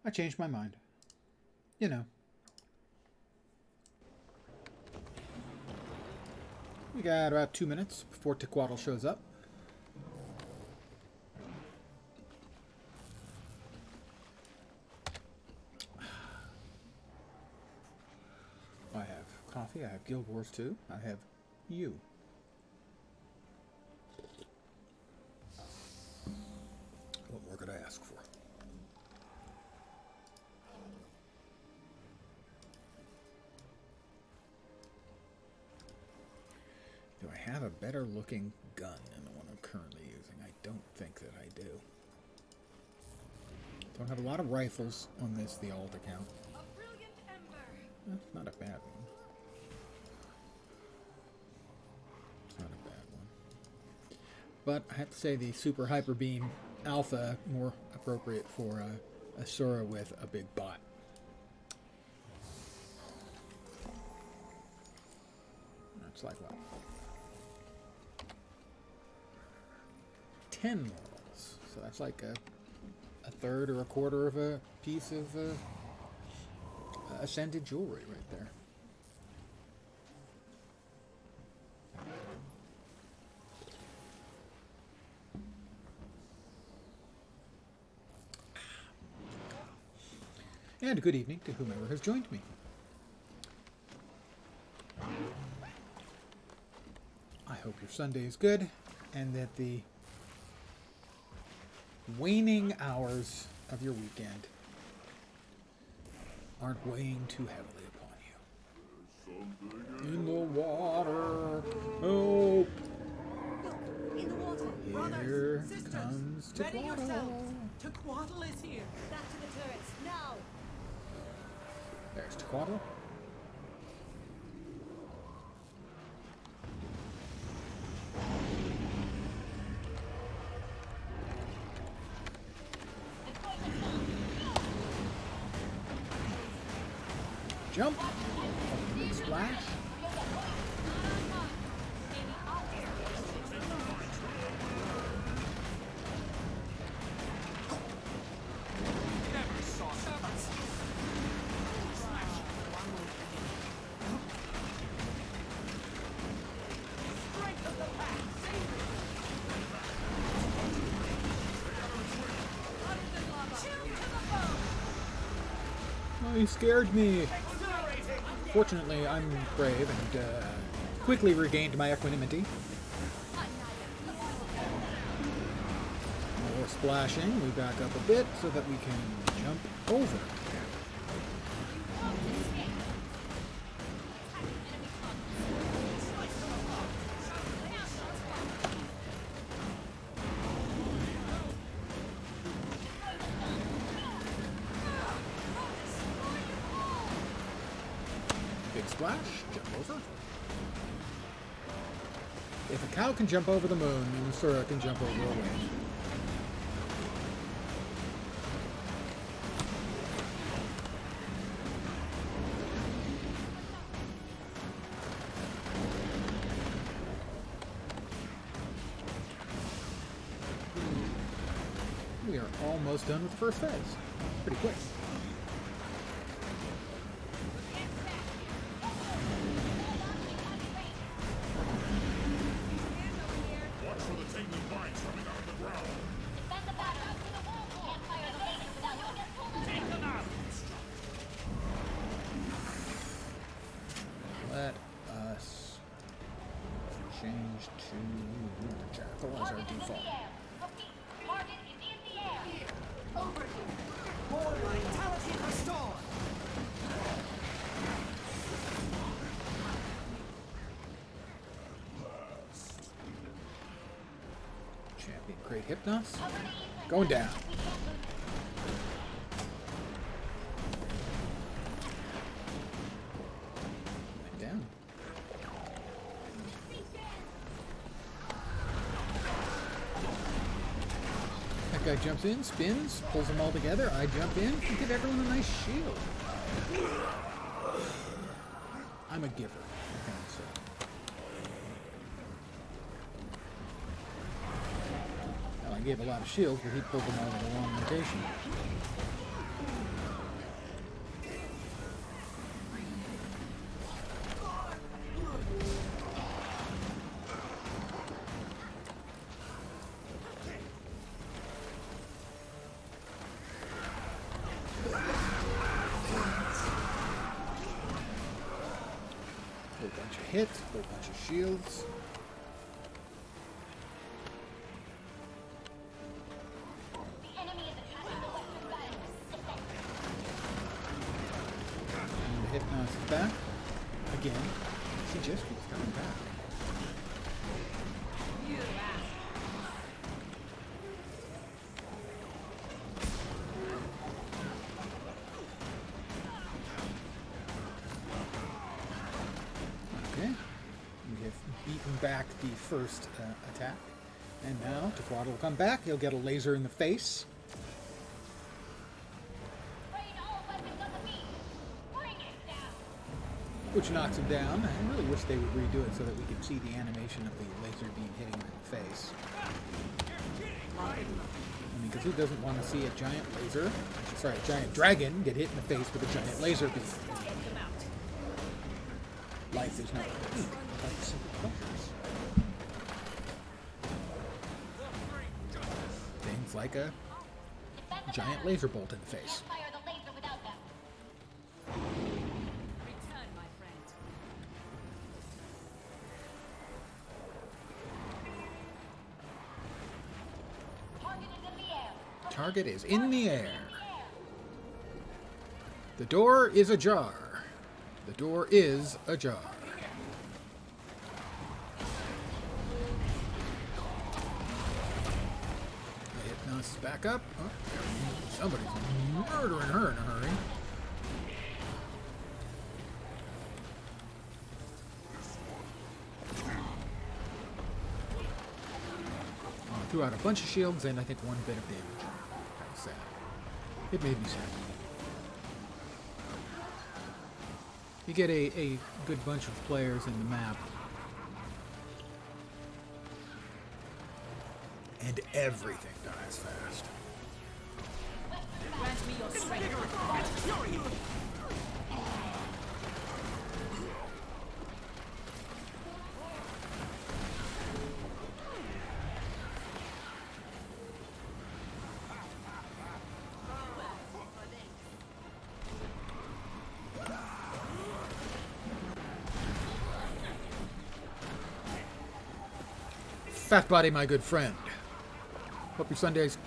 I changed my mind. You know. We got about 2 minutes before Tequatl shows up. I have coffee, I have Guild Wars 2, I have you. What more could I ask for? Do I have a better looking gun than the one I'm currently using? I don't think that I do. Don't have a lot of rifles on the alt account. That's not a bad one. It's not a bad one. But I have to say the Super Hyper Beam Alpha more appropriate for a Sura with a big bot. That's like what? 10 models. So that's like a third or a quarter of a piece of Ascended jewelry right there. And good evening to whomever has joined me. I hope your Sunday is good and that the waning hours of your weekend aren't weighing too heavily upon you. In the water, help! In the water, Here brothers, sisters, comes ready Tequatl. yourselves. Tequatl is here. Back to the turrets, now! There's Tequatl. Jump! Big splash. Oh, he scared me. Fortunately, I'm brave and quickly regained my equanimity. More splashing. We back up a bit so that we can jump over. Big splash, jump over. If a cow can jump over the moon, then Sura can jump over a wave. We are almost done with the first phase. Pretty quick. Let us change to Jackal as our default. More vitality restored. Champion Great Hypnos. Going down. Went down. That guy jumps in, spins, pulls them all together. I jump in and give everyone a nice shield. I'm a giver. What can I say? Well, I gave a lot of shields, but he pulled them all in the wrong location. hit. Whole bunch of shields. And the Hypnos is back. Again. She just keeps coming back. Okay. We have beaten back the first attack. And now Tequatl will come back. He'll get a laser in the face. Which knocks him down. I really wish they would redo it so that we could see the animation of the laser beam hitting him in the face. I mean, because who doesn't want to see a giant laser, sorry, a giant dragon get hit in the face with a giant laser beam? Life is not complete without simple pleasures. Things like a giant laser bolt in the face. Target is in the air. The door is ajar. The door is ajar. The Hypnos is back up. Oh, somebody's murdering her in a hurry. Threw out a bunch of shields and I think one bit of damage. Kind of sad. It made me sad. You get a good bunch of players in the map. And everything dies fast. Grant me your strength. Fat body, my good friend. Hope your Sunday's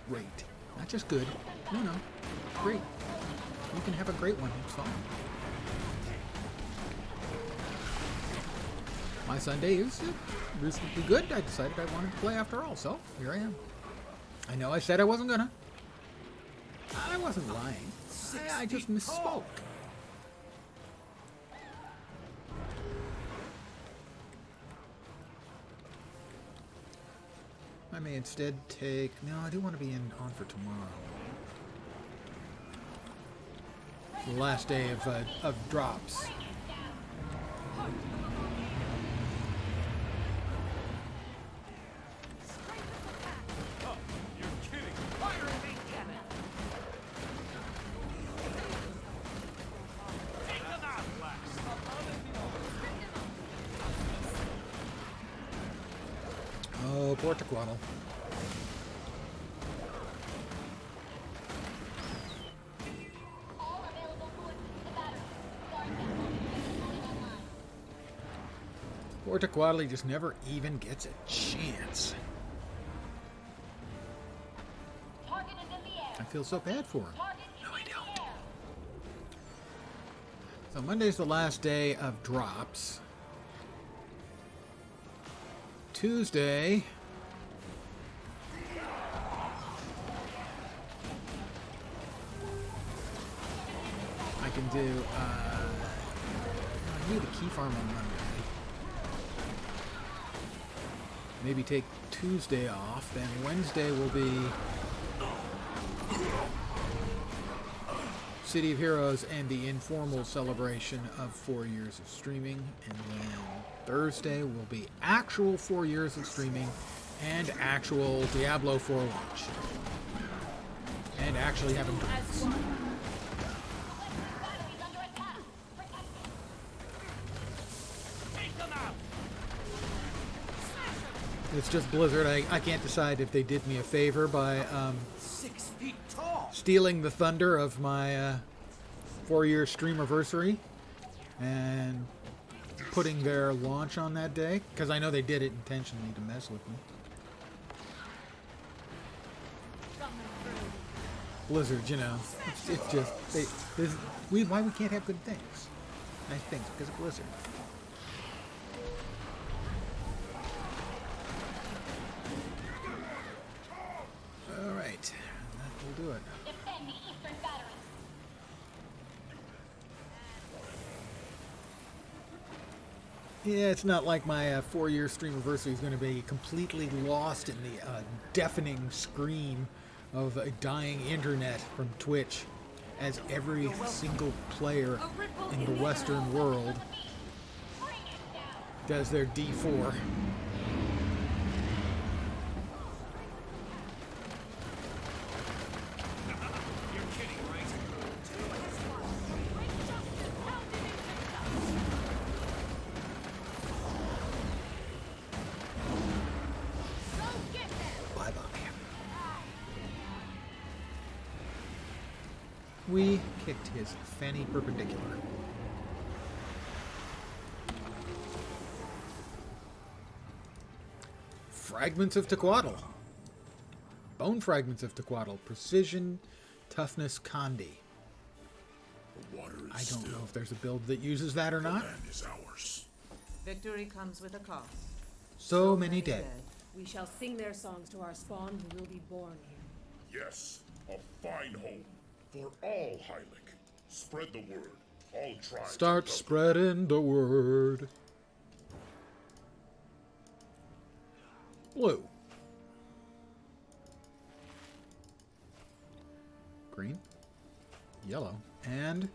great. Not just good. No, no. Great. You can have a great one. It's fine. My Sunday is reasonably good. I decided I wanted to play after all, so here I am. I know I said I wasn't gonna. I wasn't lying. I just misspoke. I may instead take... No, I do want to be on for tomorrow. The last day of drops. Oh, poor Tequatl. Poor Tequatl, he just never even gets a chance. I feel so bad for him. No, I don't. So Monday's the last day of drops. Tuesday, I can do, I need a key farm on Monday. Maybe take Tuesday off, then Wednesday will be City of Heroes and the informal celebration of 4 years of streaming, and then Thursday will be actual 4 years of streaming and actual Diablo 4 launch. And actually having drinks. It's just Blizzard. I can't decide if they did me a favor by 6 feet tall. stealing the thunder of my 4-year streamiversary and putting their launch on that day, because I know they did it intentionally to mess with me. Blizzard, you know, it's just why we can't have good things, nice things, because of Blizzard. All right, that will do it. Defend the eastern batteries. Yeah, it's not like my 4-year streamiversary is going to be completely lost in the deafening scream of a dying internet from Twitch, as every single player in the Western world does their D4. You're kidding, right? Bye-bye. We kicked his fanny perpendicular. Fragments of Tequatl. Bone fragments of Tequatl. Precision, toughness, Condi. The water is I don't still. know if there's a build that uses that or The not. land is ours. Victory comes with a cost. So many dead. We shall sing their songs to our spawn who will be born here. Yes, a fine home for all Hylic. Spread the word. All tribes. Start are welcome. spreading the word. Blue. Green. Yellow. And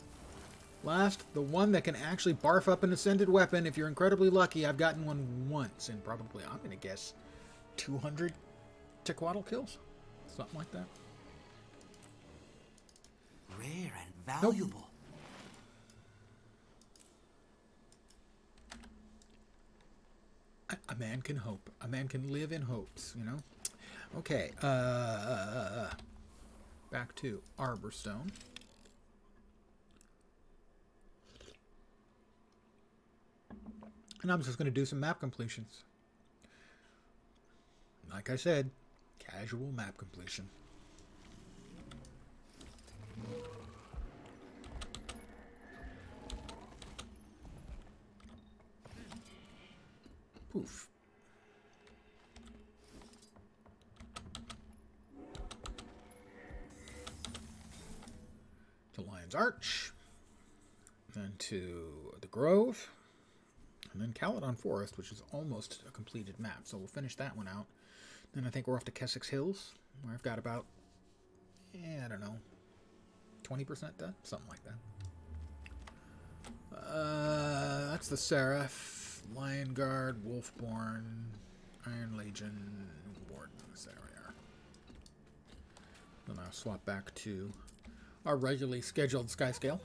last, the one that can actually barf up an ascended weapon. If you're incredibly lucky, I've gotten one once, and probably, I'm going to guess, 200 Tequatl kills? Something like that. Rare and valuable. A man can hope. A man can live in hopes, you know? Okay, back to Arborstone. And I'm just going to do some map completions. Like I said, casual map completion. Poof. To Lion's Arch. Then to the Grove. And then Caledon Forest, which is almost a completed map. So we'll finish that one out. Then I think we're off to Kessex Hills, where I've got about, I don't know, 20% done? Something like that. That's the Seraph, Lion Guard, Wolfborn, Iron Legion, Wardens. There we are. Then I'll swap back to our regularly scheduled Skyscale.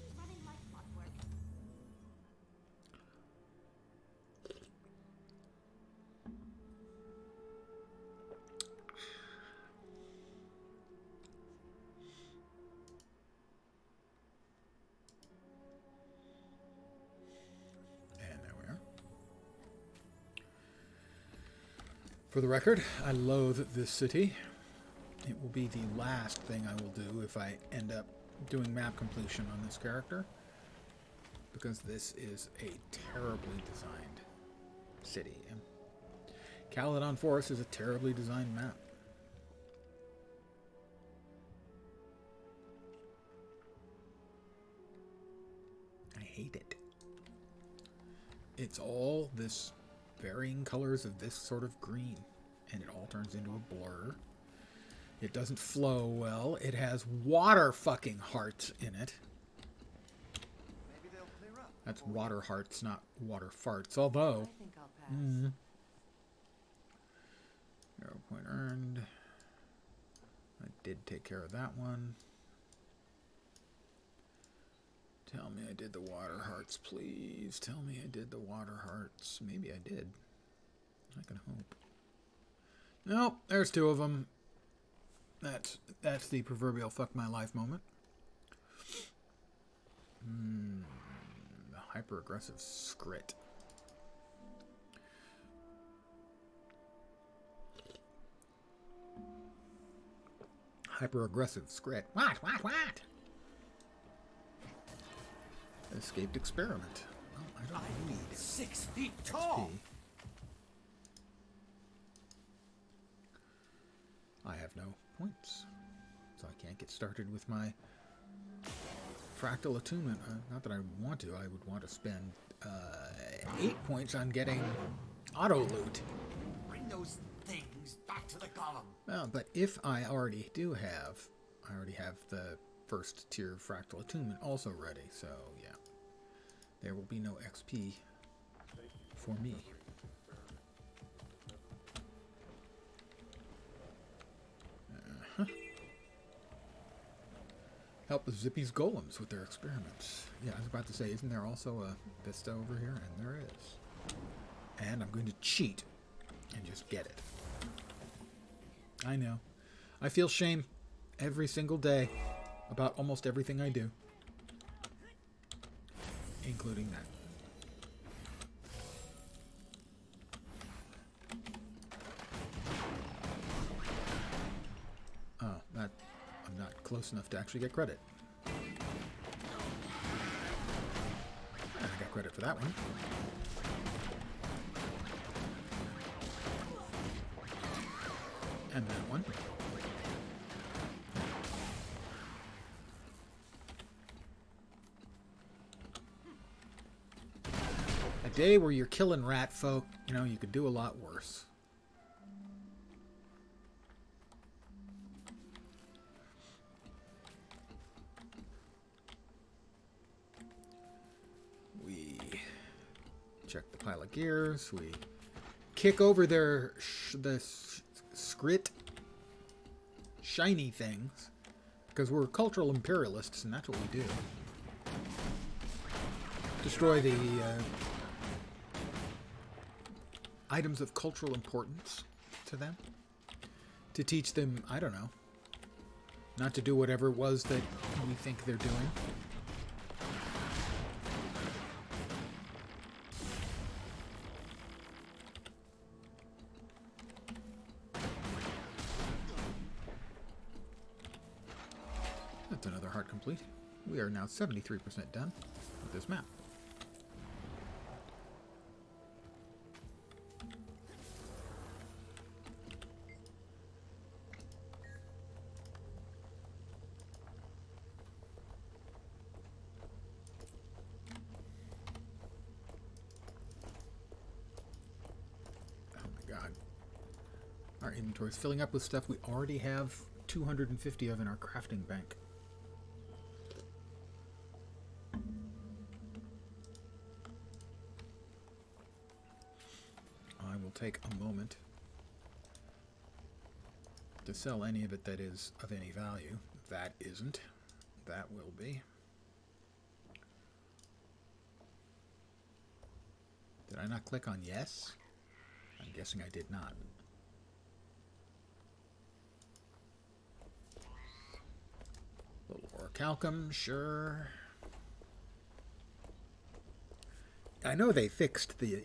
For the record, I loathe this city. It will be the last thing I will do if I end up doing map completion on this character, because this is a terribly designed city. And Caledon Forest is a terribly designed map. I hate it. It's all this varying colors of this sort of green, and it all turns into a blur. It doesn't flow well. It has water fucking hearts in it. Maybe they'll clear up. That's water hearts, not water farts. Although, I think I'll pass. 0 point earned. I did take care of that one. Tell me I did the water hearts, please. Tell me I did the water hearts. Maybe I did. I can hope. Nope, there's 2 of them. That's the proverbial fuck my life moment. The hyper aggressive Scrit. Hyper-aggressive scrit. What? Escaped experiment. Oh, I don't need 6 feet tall. XP. I have no points, so I can't get started with my fractal attunement. Not that I want to. I would want to spend 8 points on getting auto loot. Bring those things back to the column. Well, but if I already have the first tier fractal attunement also ready. So yeah, there will be no XP for me. Help the Zippy's golems with their experiments. Yeah, I was about to say, isn't there also a Vista over here? And there is. And I'm going to cheat and just get it. I know. I feel shame every single day about almost everything I do. Including that. Oh, that... I'm not close enough to actually get credit. I got credit for that one. And that one. A day where you're killing rat folk, you know, you could do a lot worse. Check the pile of gears. We kick over their scrit shiny things because we're cultural imperialists, and that's what we do. Destroy the items of cultural importance to them to teach them, I don't know, not to do whatever it was that we think they're doing. That's another heart complete. We are now 73% done with this map. Oh my god. Our inventory is filling up with stuff we already have 250 of in our crafting bank. Take a moment to sell any of it that is of any value. That isn't. That will be. Did I not click on yes? I'm guessing I did not. Little orichalcum, sure. I know they fixed the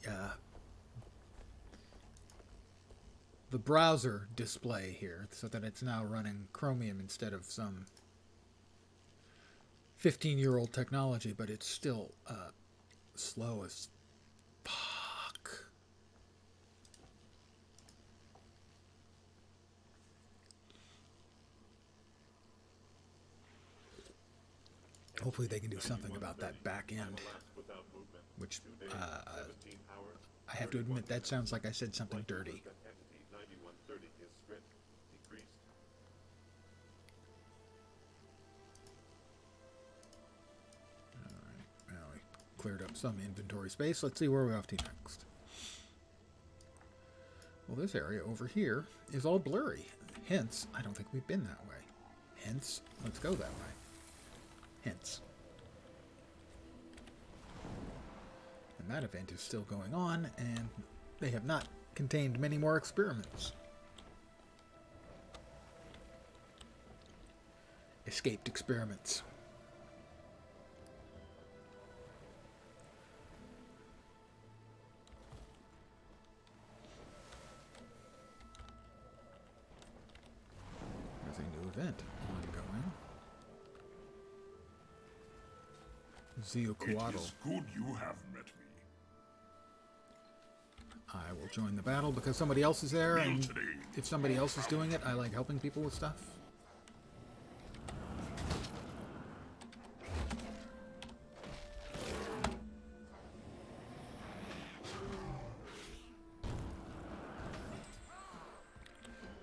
browser display here so that it's now running Chromium instead of some 15-year-old technology, but it's still slow as fuck. Hopefully they can do something about that back end, which I have to admit that sounds like I said something dirty. Cleared up some inventory space. Let's see where we're off to next. Well, this area over here is all blurry. Hence, I don't think we've been that way. Hence, let's go that way. Hence. And that event is still going on, and they have not contained many more experiments. Escaped experiments. event ongoing. It Tequatl. is good you have met me. I will join the battle because somebody else is there, Kneel and today. if somebody else is doing it, I like helping people with stuff.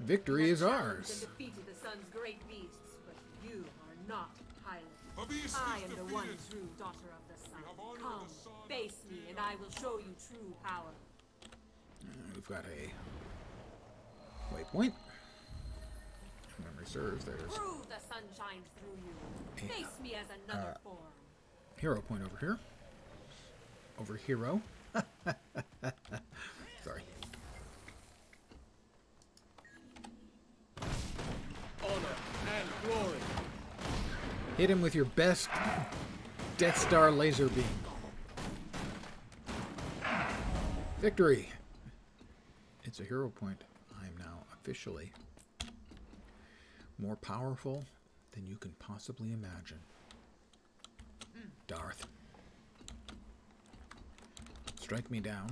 Victory is ours. And defeated the sun's great beasts, but you are not Highlander. A beast I is am the defeated. one true daughter of the sun. have honored Come, the sun. face me, and I will show you true power. We've got a waypoint. If memory serves, there's Prove the sun shines through you. Face me as another form. hero point over here. Over hero. Sorry. Honor and glory. Hit him with your best Death Star laser beam. Victory! It's a hero point. I am now officially more powerful than you can possibly imagine. Darth. Strike me down.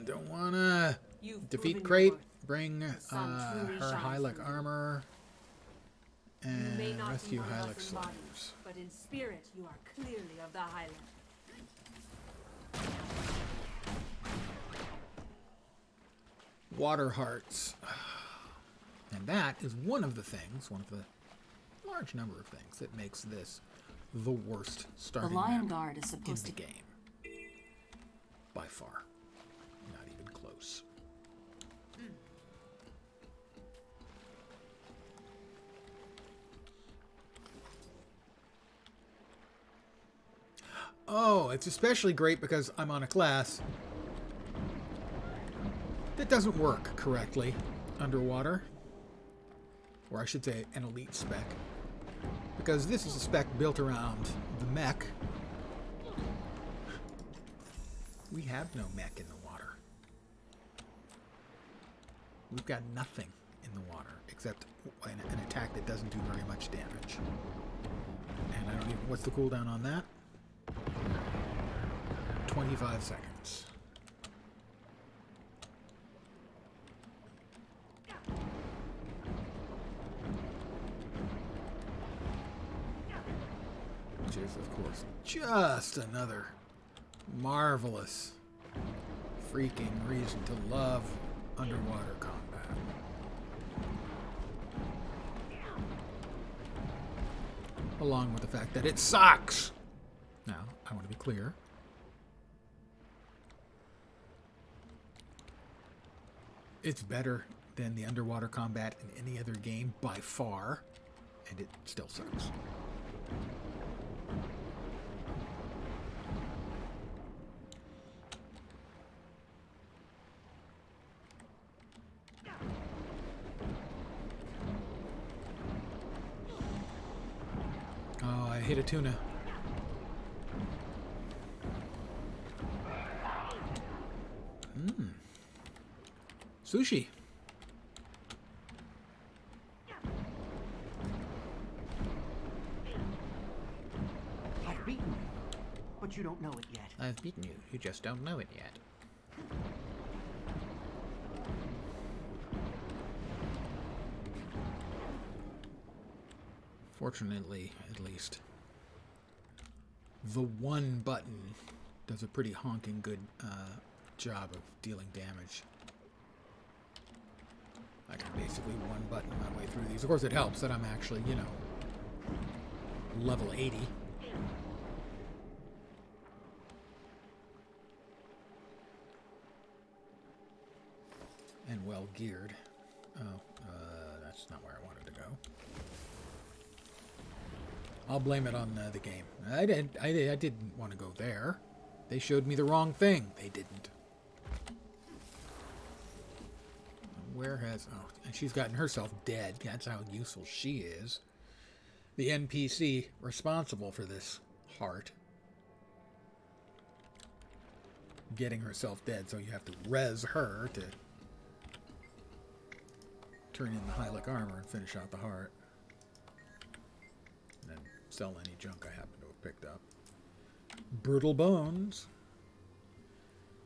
Don't wanna You've defeat proven your Crate. worth. Bring sun truly her shines Hylic through you. armor. You may And not rescue be one of Hylic us in body, slaves. but in spirit you are clearly of the Highlander. Water hearts. And that is one of the things, one of the large number of things that makes this the worst The starting Lion map Guard is in supposed the to. game. By far. Not even close. Oh, it's especially great because I'm on a class that doesn't work correctly underwater. Or I should say an elite spec. Because this is a spec built around the mech. We have no mech in the water. We've got nothing in the water except an attack that doesn't do very much damage. And I don't even... What's the cooldown on that? 25 seconds. Which is, of course, just another marvelous freaking reason to love underwater combat. Along with the fact that it sucks! Now, I want to be clear. It's better than the underwater combat in any other game by far, and it still sucks. Oh, I hit a tuna. Sushi. I've beaten you, but you don't know it yet. I've beaten you. You just don't know it yet. Fortunately, at least, the one button does a pretty honking good job of dealing damage. I can basically one button my way through these. Of course, it helps that I'm actually, you know, level 80. And well geared. Oh, that's not where I wanted to go. I'll blame it on the game. I didn't want to go there. They showed me the wrong thing. They didn't. Where has... Oh, and she's gotten herself dead. That's how useful she is. The NPC responsible for this heart. Getting herself dead, so you have to res her to turn in the Hylic armor and finish out the heart. And then sell any junk I happen to have picked up. Brutal bones.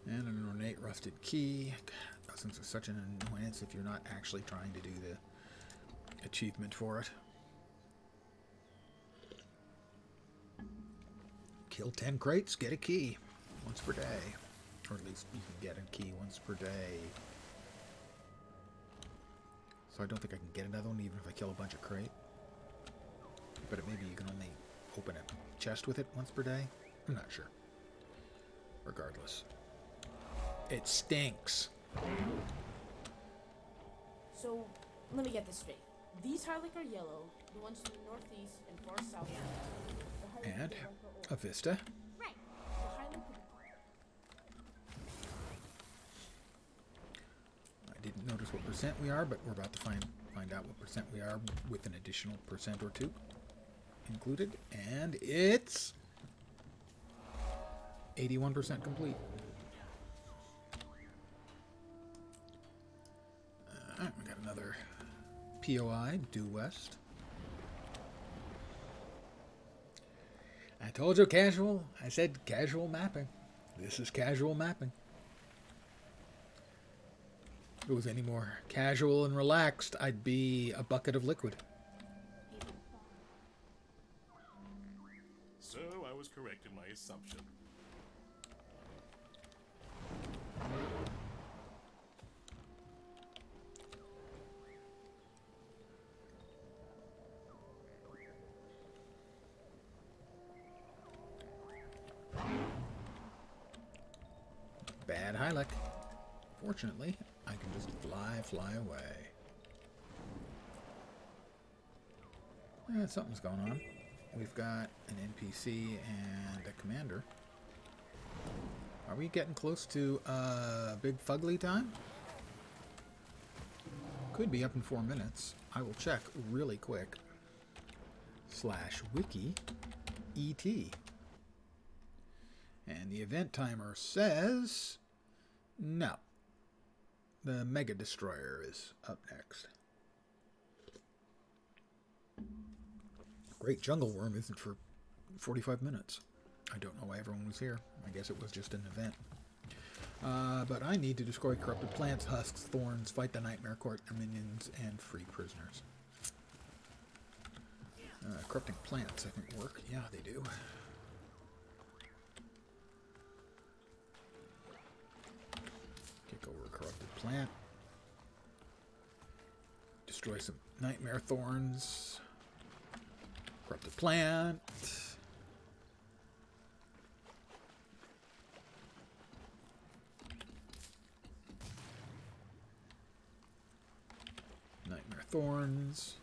And an ornate rusted key. God, those things are such an annoyance if you're not actually trying to do the achievement for it. Kill 10 crates, get a key. Once per day. Or at least you can get a key once per day. So I don't think I can get another one even if I kill a bunch of crate. But maybe you can only open a chest with it once per day. I'm not sure. Regardless. It stinks. So, let me get this straight. These Hylic are yellow, the ones to the northeast and far south. The Hylic And to the west are orange. a vista. Right. The Hylic to I didn't notice what percent we are, but we're about to find out what percent we are with an additional percent or two included. And it's 81% complete. We got another POI, due west. I told you casual. I said casual mapping. This is casual mapping. If it was any more casual and relaxed, I'd be a bucket of liquid. So I was correct in my assumption. Bad Hylic. Fortunately, I can just fly away. Something's going on. We've got an NPC and a commander. Are we getting close to big fugly time? Could be up in 4 minutes. I will check really quick. /wiki ET. And the event timer says no. The Mega Destroyer is up next. Great Jungle Worm isn't for 45 minutes. I don't know why everyone was here. I guess it was just an event. But I need to destroy corrupted plants, husks, thorns, fight the Nightmare Court, minions, and free prisoners. Corrupting plants, I think, work. Yeah, they do. Kick over a corrupted plant. Destroy some Nightmare Thorns. Corrupted plant. Nightmare Thorns.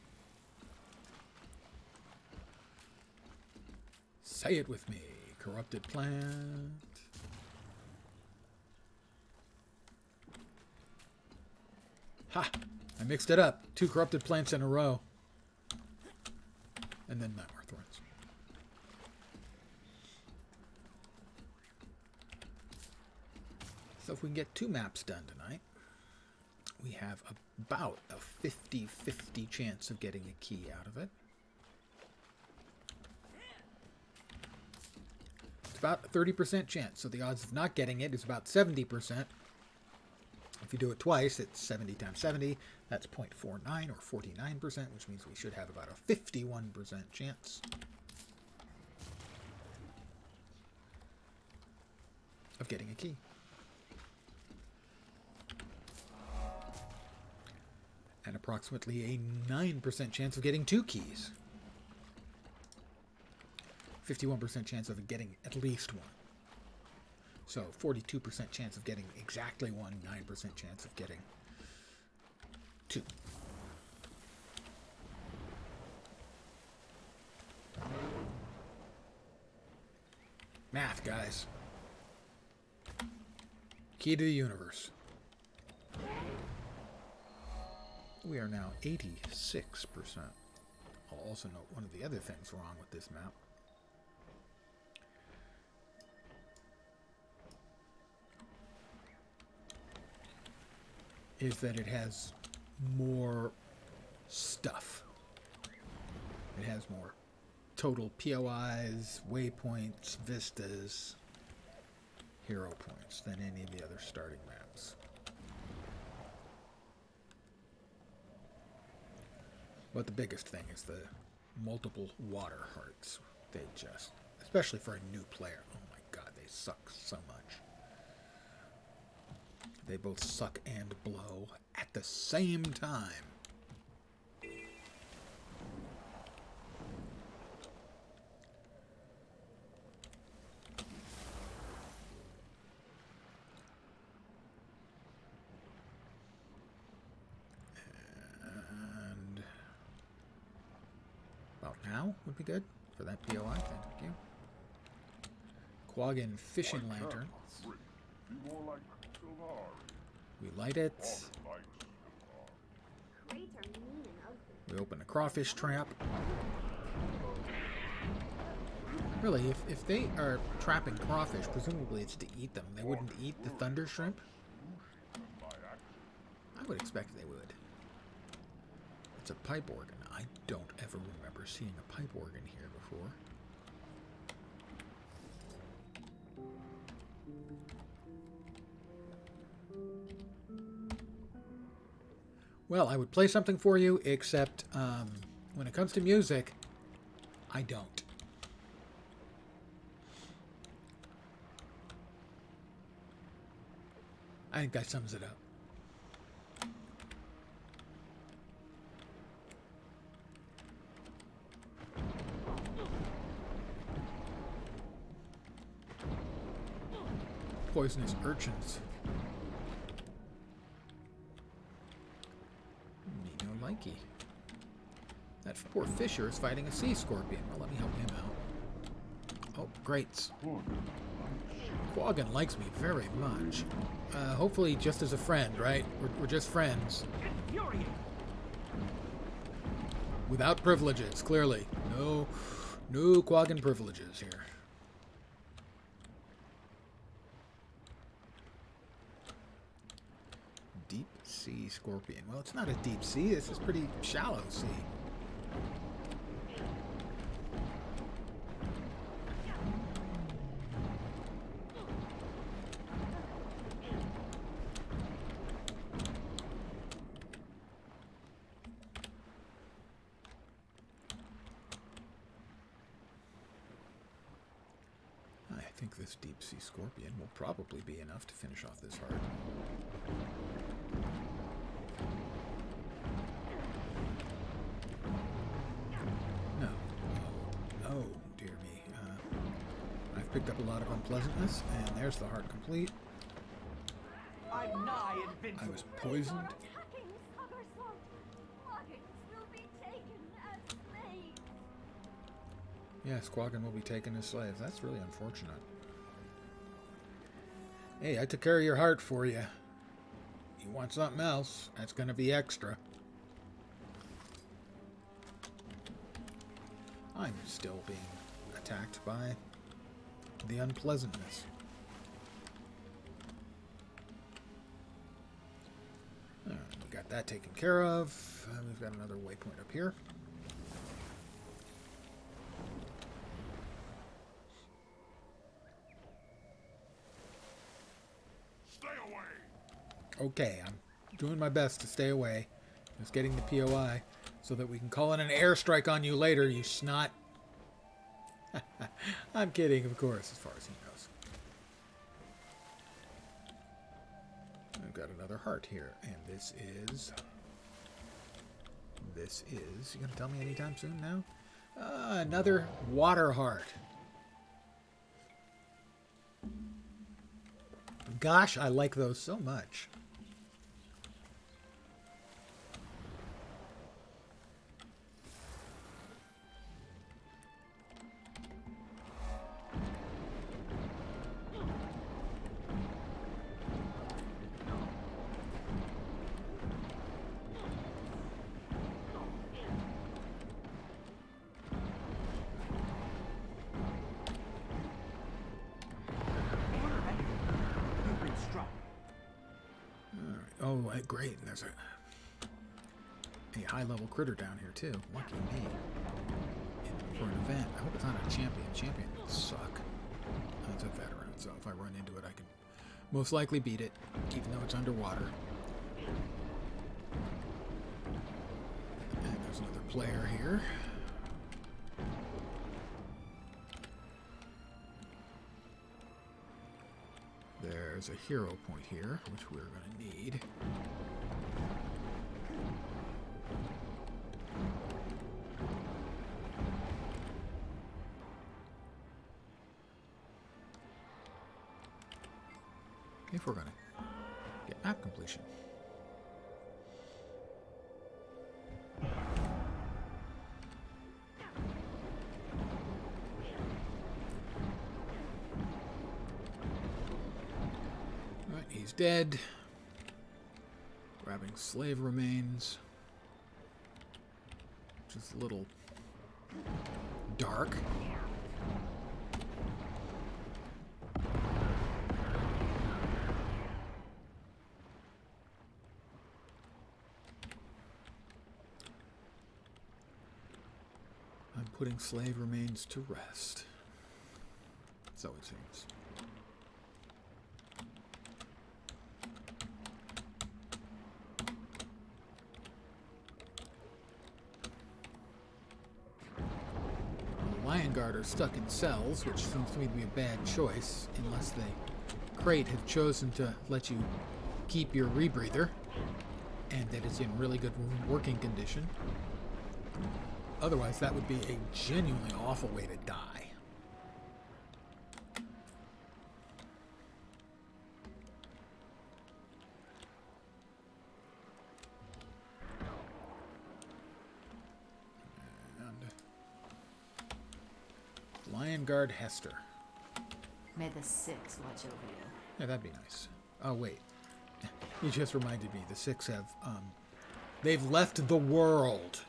Say it with me. Corrupted plant. Ha! I mixed it up. 2 corrupted plants in a row. And then Nightmare Thorns. So if we can get 2 maps done tonight, we have about a 50-50 chance of getting a key out of it. It's about a 30% chance, so the odds of not getting it is about 70%. If you do it twice, it's 70 times 70. That's 0.49 or 49%, which means we should have about a 51% chance of getting a key. And approximately a 9% chance of getting 2 keys. 51% chance of getting at least 1. So 42% chance of getting exactly 1, 9% chance of getting 2. Math, guys. Key to the universe. We are now 86%. I'll also note one of the other things wrong with this map. Is that it has more stuff. It has more total POIs, waypoints, vistas, hero points than any of the other starting maps. But the biggest thing is the multiple water hearts. They just, especially for a new player, oh my god, they suck so much. They both suck and blow at the same time. And about now would be good for that POI. Thank you. Quaggan fishing lantern. We light it. We open a crawfish trap. Really, if they are trapping crawfish, presumably it's to eat them. They wouldn't eat the thunder shrimp? I would expect they would. It's a pipe organ. I don't ever remember seeing a pipe organ here before. Well, I would play something for you, except when it comes to music, I don't. I think that sums it up. Poisonous urchins. Me no likey. That poor fisher is fighting a sea scorpion. Well, let me help him out. Oh, great. Quaggan likes me very much. Hopefully just as a friend, right? We're just friends. Without privileges, clearly. No Quaggan privileges here. Deep sea scorpion. Well, it's not a deep sea. This is pretty shallow sea. I think this deep sea scorpion will probably be enough to finish off this heart. No. Oh, dear me. I've picked up a lot of unpleasantness, and there's the heart complete. I'm nigh invincible. I was poisoned. Yes, Quaggan will be taken as slaves. That's really unfortunate. Hey, I took care of your heart for you. You want something else? That's going to be extra. I'm still being attacked by the unpleasantness. Alright, we got that taken care of. We've got another waypoint up here. Okay, I'm doing my best to stay away. Just getting the POI so that we can call in an airstrike on you later, you snot. I'm kidding, of course, as far as he knows. I've got another heart here, and this is... You gonna tell me anytime soon now? Another water heart. Gosh, I like those so much. Oh, great. And there's a a high-level critter down here, too. Lucky me. For an event. I hope it's not a champion. Champion would suck. It's a veteran, so if I run into it, I can most likely beat it, even though it's underwater. And there's another player here. There's a hero point here, which we're going to need. If we're going to get map completion. Alright, he's dead. Grabbing slave remains. Which is a little dark. Putting slave remains to rest. So it seems. The Lion Guard are stuck in cells, which seems to me to be a bad choice, unless the crate have chosen to let you keep your rebreather, and that it's in really good working condition. Otherwise, that would be a genuinely awful way to die. And Lion Guard Hester. May the Six watch over you. Yeah, that'd be nice. Oh, wait. You just reminded me. The Six have, they've left the world.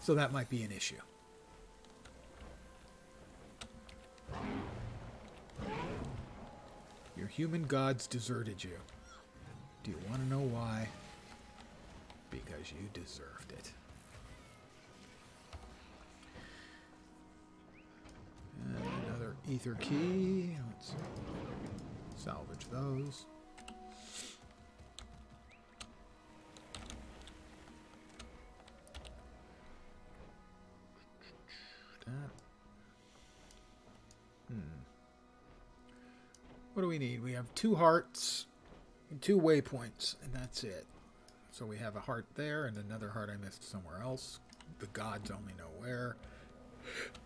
So that might be an issue. Your human gods deserted you. Do you want to know why? Because you deserved it. And another ether key. Let's salvage those. What do we need? We have 2 hearts, 2 waypoints, and that's it. So we have a heart there and another heart I missed somewhere else. The gods only know where.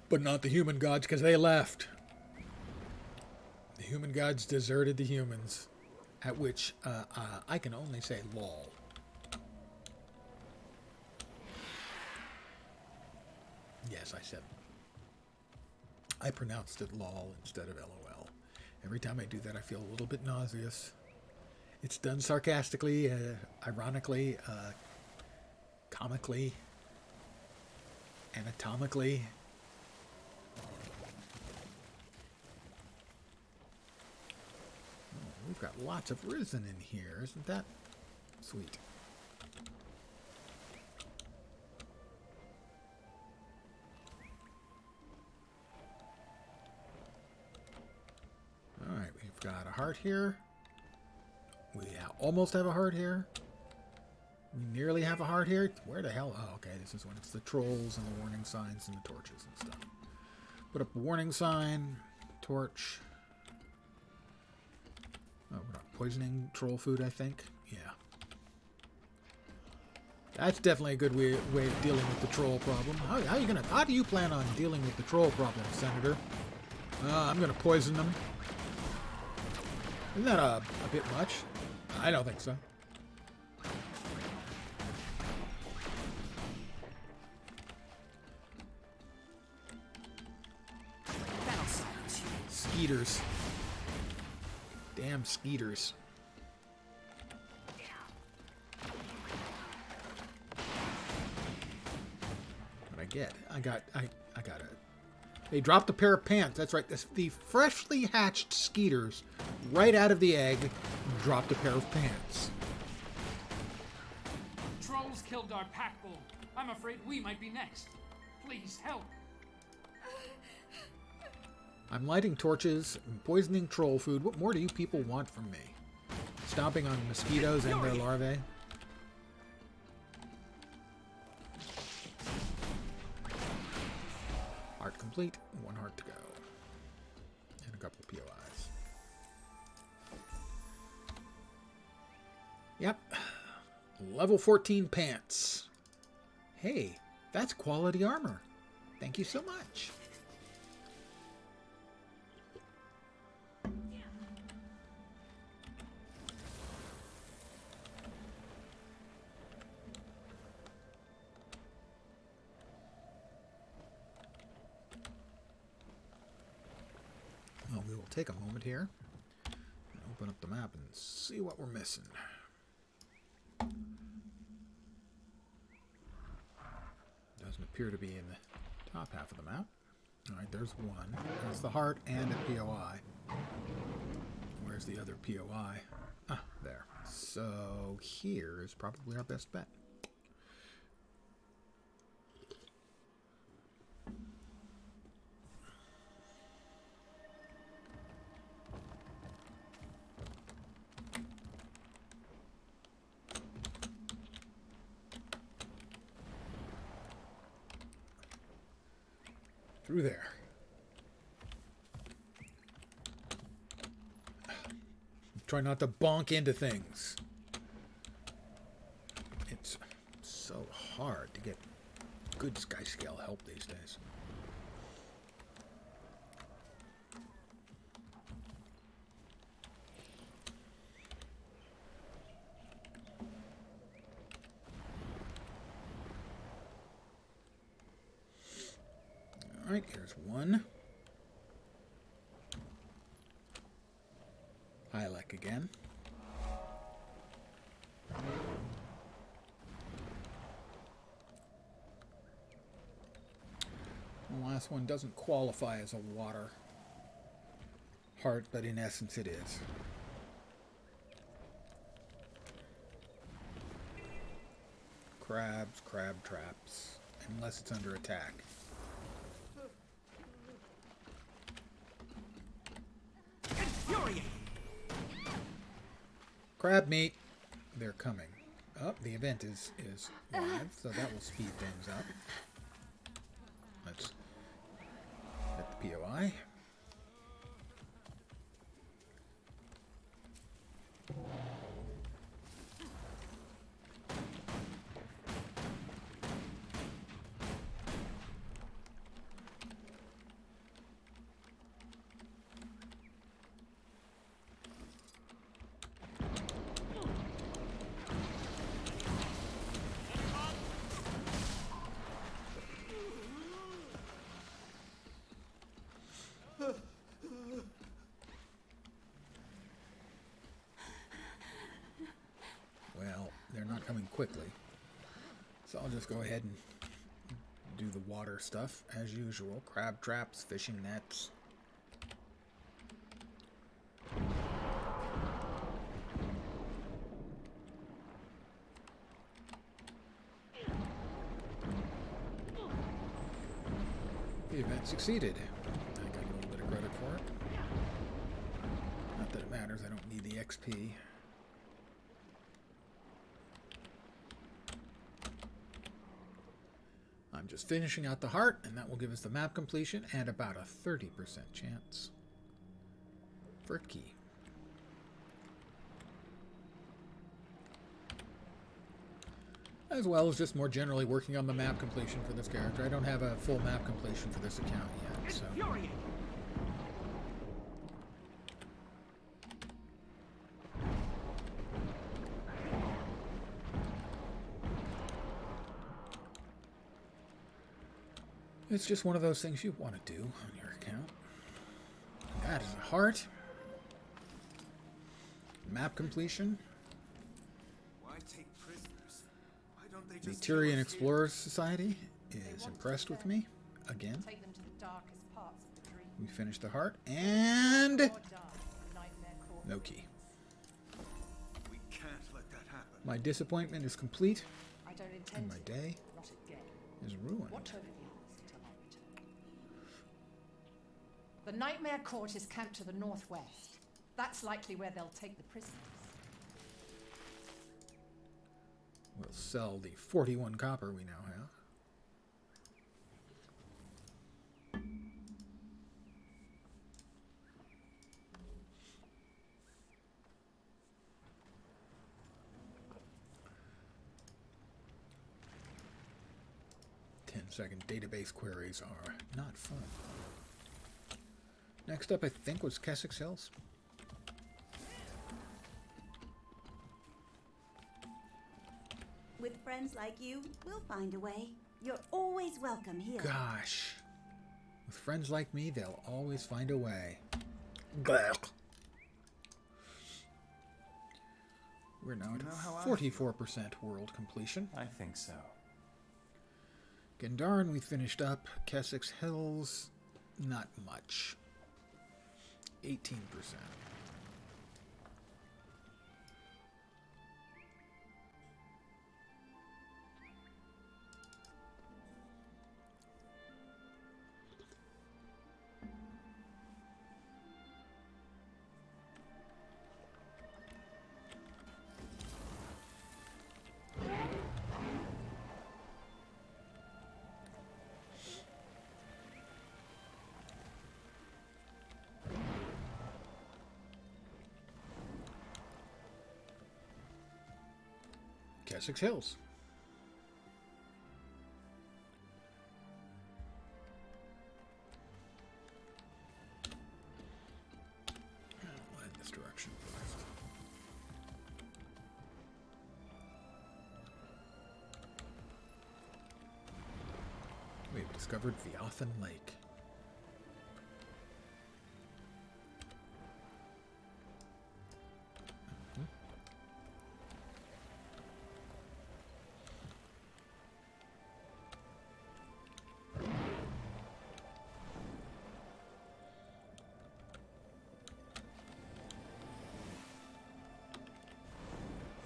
But not the human gods, because they left. The human gods deserted the humans. At which I can only say lol. Yes, I pronounced it lol instead of LOL. Every time I do that, I feel a little bit nauseous. It's done sarcastically, ironically, comically, anatomically. Oh, we've got lots of risen in here. Isn't that sweet? Alright, we've got a heart here. We almost have a heart here. We nearly have a heart here. Where the hell? Oh, okay, this is when it's the trolls and the warning signs and the torches and stuff. Put up a warning sign, torch. Oh, we're not poisoning troll food, I think. Yeah. That's definitely a good way of dealing with the troll problem. How do you plan on dealing with the troll problem, Senator? I'm gonna poison them. Isn't that a bit much? I don't think so. Skeeters. Damn skeeters. What I get? I got a They dropped a pair of pants. That's right. The freshly hatched skeeters, right out of the egg, dropped a pair of pants. Trolls killed our pack bull. I'm afraid we might be next. Please help. I'm lighting torches and poisoning troll food. What more do you people want from me? Stomping on mosquitoes and their larvae? Heart complete. 1 heart to go. And a couple of POIs. Yep. Level 14 pants. Hey, that's quality armor. Thank you so much. Well, we will take a moment here and open up the map and see what we're missing. Doesn't appear to be in the top half of the map. Alright, there's one. That's the heart and a POI. Where's the other POI? Ah, there. So here is probably our best bet. Through there. Try not to bonk into things. It's so hard to get good sky scale help these days. Alright, here's one. Hilek again. The last one doesn't qualify as a water heart, but in essence it is. Crabs, crab traps, unless it's under attack. Crab meat. They're coming. Oh, the event is live, so that will speed things up. Let's get the POI. Well, they're not coming quickly, so I'll just go ahead and do the water stuff as usual. Crab traps, fishing nets. The event succeeded. I got a little bit of credit for it. Not that it matters, I don't need the XP. I'm just finishing out the heart, and that will give us the map completion and about a 30% chance for a key. As well as just more generally working on the map completion for this character. I don't have a full map completion for this account yet, so... It's just one of those things you want to do on your account. That is a heart. Map completion. Why take prisoners? Why don't they The just Tyrian Explorers Society is impressed with me, again. Take them to the darkest part We finished the heart, and no key. We can't let that happen. My disappointment is complete, I don't and intend my to. day Not again. is ruined. Watch over the others until I return. The Nightmare Court is camped to the northwest. That's likely where they'll take the prisoners. We'll sell the 41 copper we now have. Second database queries are not fun. Next up, I think, was Keswick's Hills. With friends like you, we'll find a way. You're always welcome here. Gosh. With friends like me, they'll always find a way. Blech. We're now at 44% world completion. I think so. Gendarn, we finished up. Keswick's Hills, not much. 18%. Keswick's Hills. I'll head this direction first. We've discovered Viothan Lake.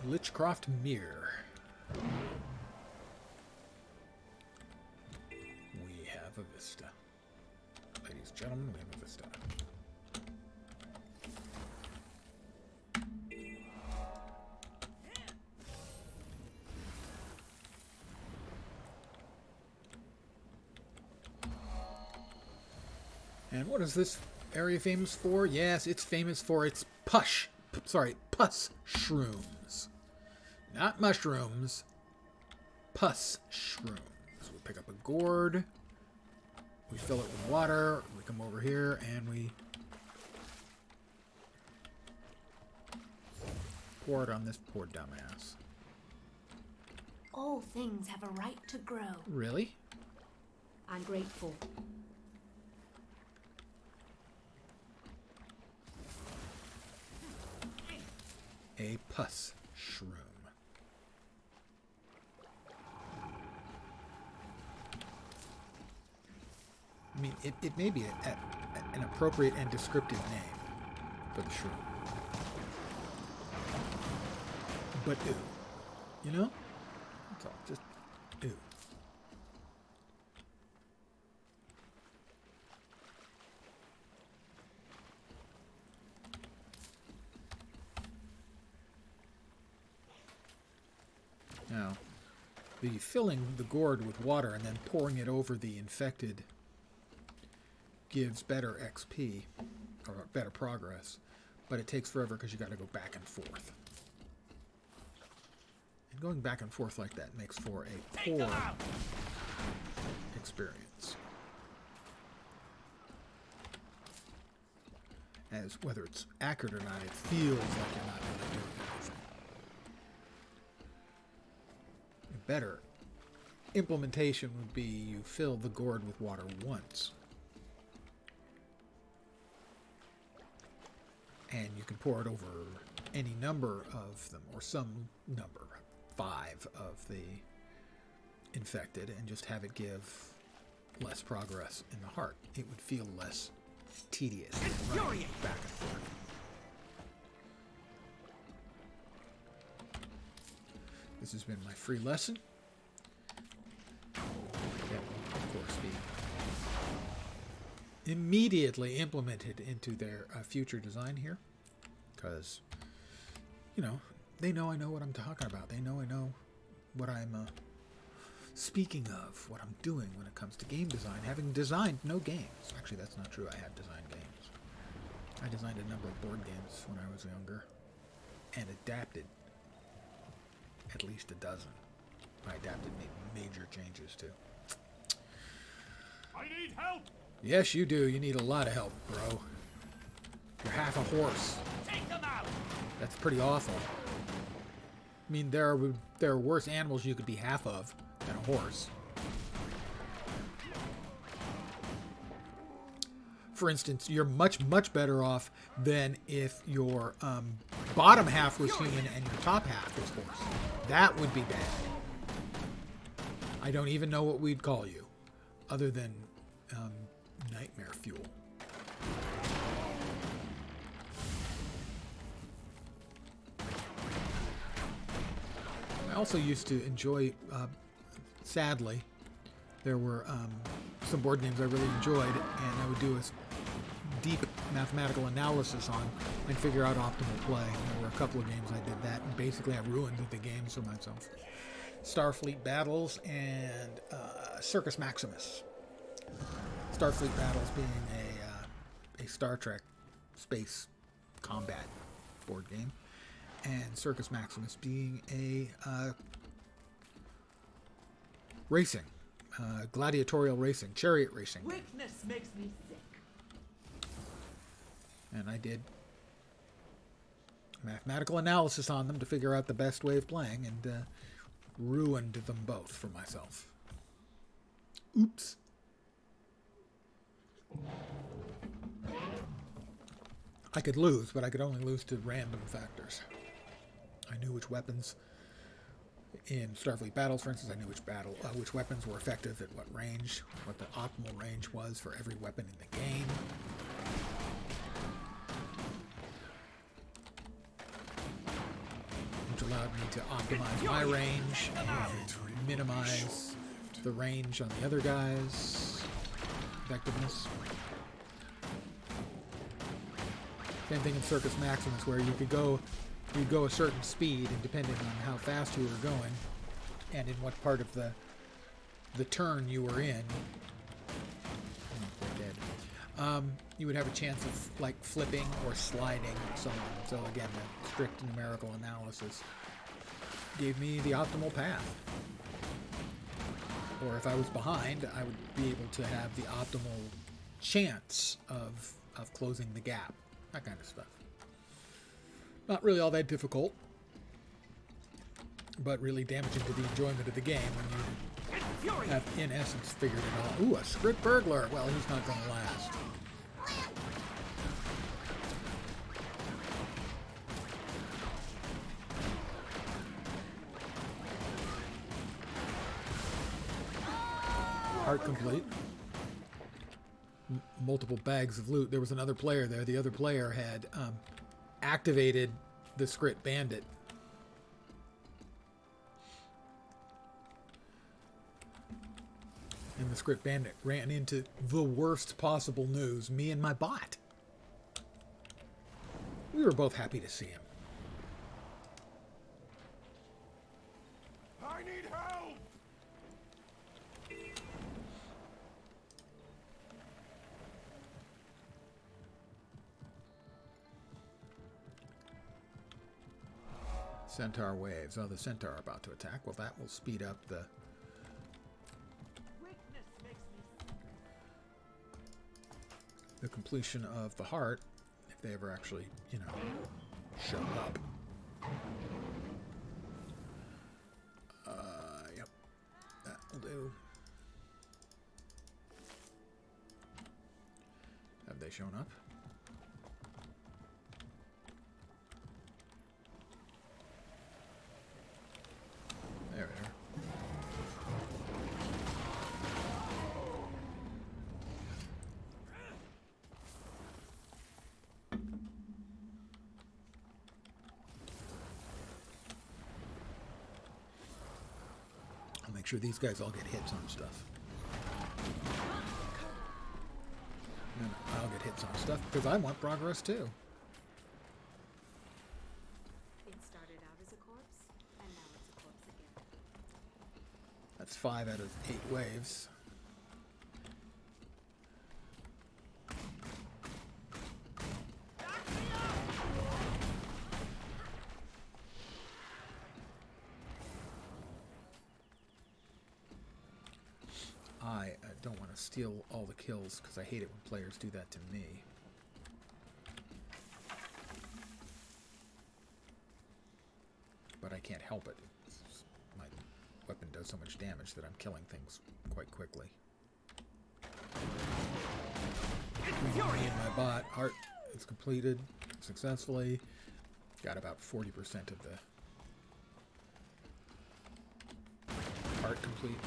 Lichcroft Mere. We have a vista. Ladies and gentlemen, we have a vista. And what is this area famous for? Yes, it's famous for its pus shrooms. Not mushrooms, pus shrooms. We pick up a gourd, we fill it with water, we come over here, and we pour it on this poor dumbass. All things have a right to grow. Really? I'm grateful. A pus shroom. I mean, it may be an appropriate and descriptive name for the shroom. But ew. You know? That's all. Just ew. Now, the filling the gourd with water and then pouring it over the infected gives better XP, or better progress, but it takes forever because you got to go back and forth. And going back and forth like that makes for a poor experience. As whether it's accurate or not, it feels like you're not really doing anything. A better implementation would be you fill the gourd with water once. And you can pour it over any number of them, or some number, 5 of the infected, and just have it give less progress in the heart. It would feel less It's tedious. Running back and forth. This has been my free lesson. That will, of course, be immediately implemented into their future design here. Because, you know, they know I know what I'm talking about. They know I know what I'm speaking of, what I'm doing when it comes to game design, having designed no games. Actually, that's not true. I have designed games. I designed a number of board games when I was younger and adapted at least a dozen. I adapted, made major changes too. I need help! Yes, you do. You need a lot of help, bro. You're half a horse. Take them out! That's pretty awful. I mean, there are worse animals you could be half of than a horse. For instance, you're much, much better off than if your bottom half was human and your top half was horse. That would be bad. I don't even know what we'd call you, other than nightmare fuel. I also used to enjoy, sadly, there were some board games I really enjoyed, and I would do a deep mathematical analysis on and figure out optimal play. There were a couple of games I did that, and basically I ruined the games for myself. Starfleet Battles and Circus Maximus. Starfleet Battles being a Star Trek space combat board game, and Circus Maximus being a racing, gladiatorial racing, chariot racing game. Weakness makes me sick. And I did mathematical analysis on them to figure out the best way of playing, and ruined them both for myself. Oops. I could lose, but I could only lose to random factors. I knew which weapons in Starfleet Battles, for instance, I knew which weapons were effective at what range, what the optimal range was for every weapon in the game. Which allowed me to optimize my range and minimize the range on the other guy's effectiveness. Same thing in Circus Maximus, where you could go a certain speed, and depending on how fast you were going and in what part of the turn you were in, you would have a chance of like flipping or sliding and so on. So again, the strict numerical analysis gave me the optimal path. Or if I was behind, I would be able to have the optimal chance of closing the gap. That kind of stuff. Not really all that difficult, but really damaging to the enjoyment of the game when you have, in essence, figured it all. Ooh, a script burglar. Well, he's not going to last. Heart complete. Multiple bags of loot. There was another player there. The other player had activated the script bandit. And the script bandit ran into the worst possible news, me and my bot. We were both happy to see him. I need help! Centaur waves. Oh, the Centaur are about to attack. Well, that will speed up the... the completion of the heart, if they ever actually, you know, show up. Yep. That will do. Have they shown up? There we are. make sure these guys all get hits on stuff. No, I'll get hits on stuff because I want progress too. It started out as a corpse, and now it's a corpse again. That's 5 out of 8 waves. I don't want to steal all the kills because I hate it when players do that to me. But I can't help it. My weapon does so much damage that I'm killing things quite quickly. Me and my bot, heart is completed successfully. Got about 40% of the heart complete.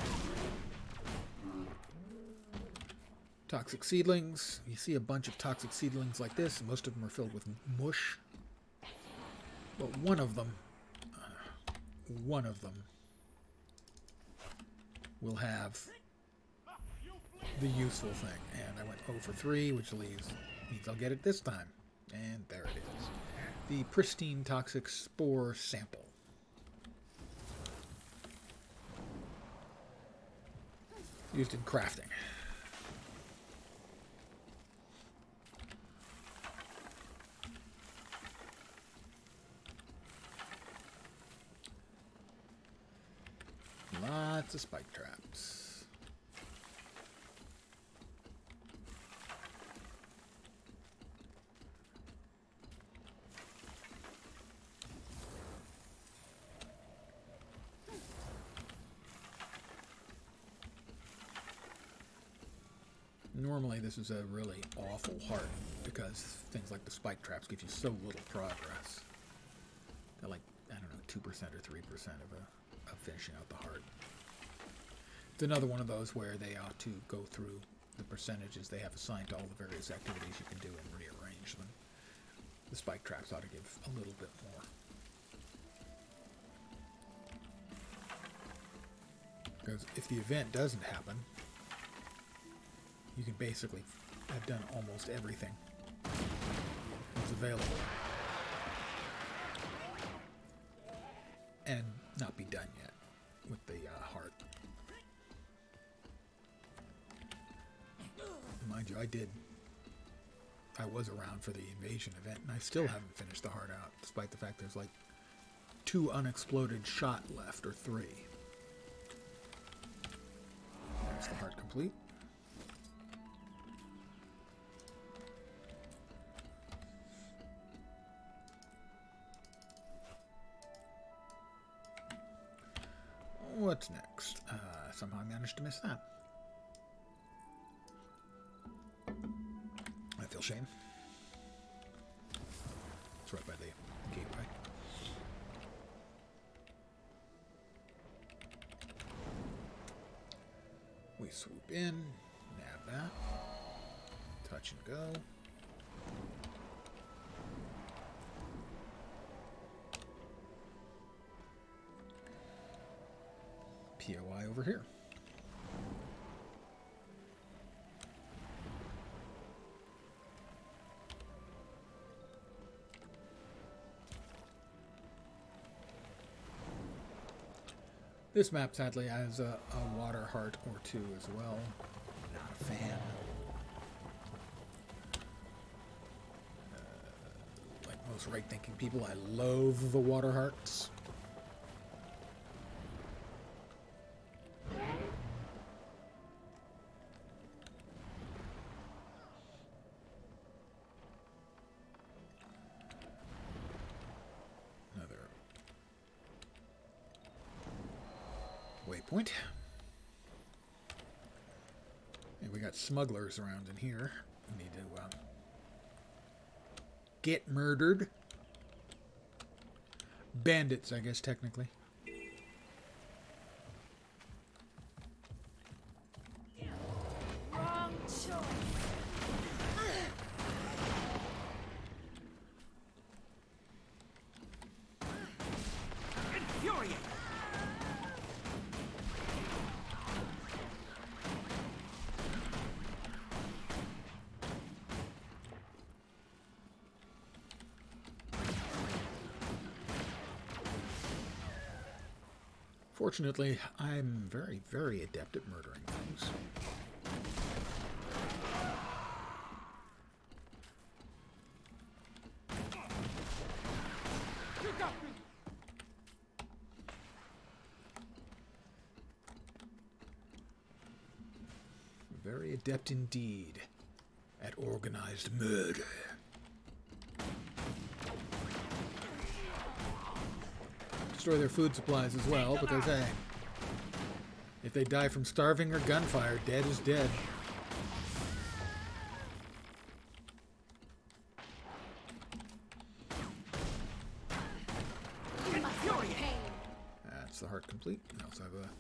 Toxic seedlings. You see a bunch of toxic seedlings like this, and most of them are filled with mush. But one of them will have the useful thing. And I went 0 for 3, which means I'll get it this time. And there it is. The pristine toxic spore sample. Used in crafting. Lots of spike traps. Normally this is a really awful heart because things like the spike traps give you so little progress. They're like, I don't know, 2% or 3% of finishing out the heart. It's another one of those where they ought to go through the percentages they have assigned to all the various activities you can do and rearrange them. The spike traps ought to give a little bit more. Because if the event doesn't happen, you can basically have done almost everything that's available and not be done yet with the heart. Mind you, I was around for the invasion event, and I still haven't finished the heart out, despite the fact there's like 2 unexploded shot left, or 3. There's the heart complete. What's next? Somehow I managed to miss that. I feel shame. It's right by the gateway. We swoop in, nab that, touch and go. POI over here. This map sadly has a water heart or 2 as well. Not a fan. Like most right-thinking people, I loathe the water hearts. Waypoint. And we got smugglers around in here. We need to get murdered. Bandits, I guess, technically. Wrong choice. Infuriate! Fortunately, I'm very, very adept at murdering things. Very adept indeed at organized murder. Destroy their food supplies as well, because hey, if they die from starving or gunfire, dead is dead. That's the heart complete. We also have a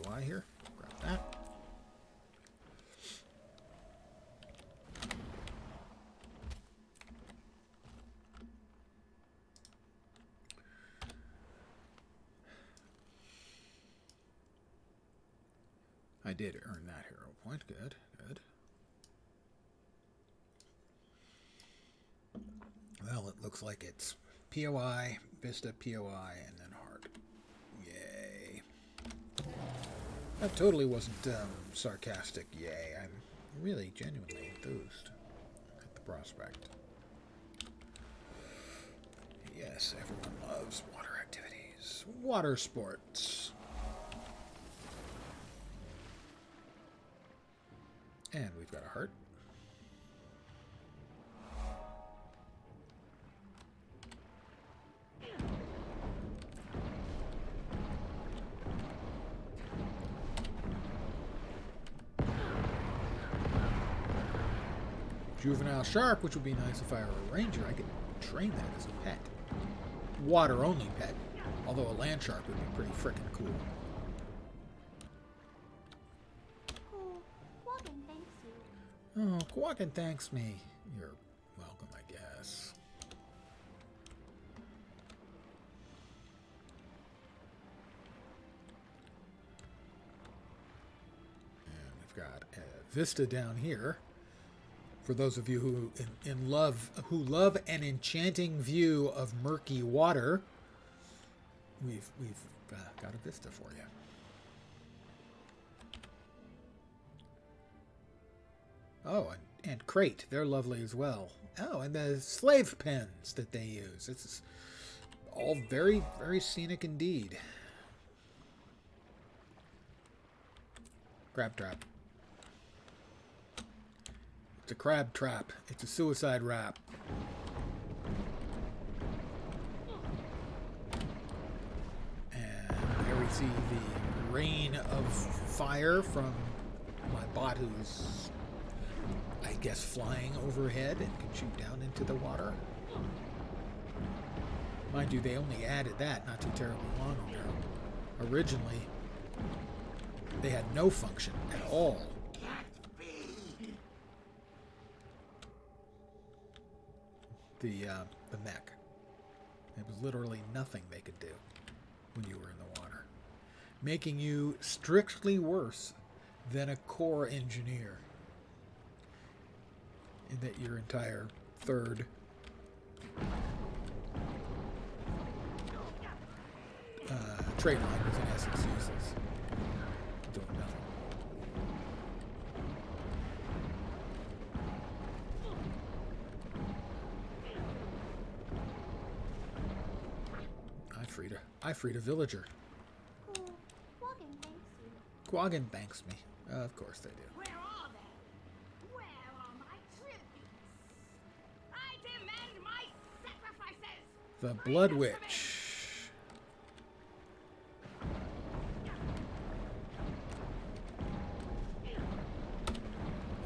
POI here. Grab that. I did earn that hero point. Good, good. Well, it looks like it's POI, Vista, POI, and then heart. Yay. That totally wasn't sarcastic. Yay. I'm really genuinely enthused at the prospect. Yes, everyone loves water activities. Water sports. And we've got a heart. Juvenile shark, which would be nice if I were a ranger. I could train that as a pet. Water-only pet. Although a land shark would be pretty frickin' cool. Oh, Quacken thanks me. You're welcome, I guess. And we've got a vista down here. For those of you who love an enchanting view of murky water, we've got a vista for you. Oh, and crate. They're lovely as well. Oh, and the slave pens that they use. It's all very, very scenic indeed. Crab trap. It's a crab trap. It's a suicide rap. And there we see the rain of fire from my bot who's, I guess, flying overhead and can shoot down into the water. Mind you, they only added that not too terribly long ago. Originally, they had no function at all. The mech. It was literally nothing they could do when you were in the water, making you strictly worse than a core engineer. In that your entire third trade line was in essence useless. Doing nothing. I freed a villager. Quaggin thanks you. Quaggin thanks me. Of course they do. Where are they? Where are my tributes? I demand my sacrifices! The Blood Witch.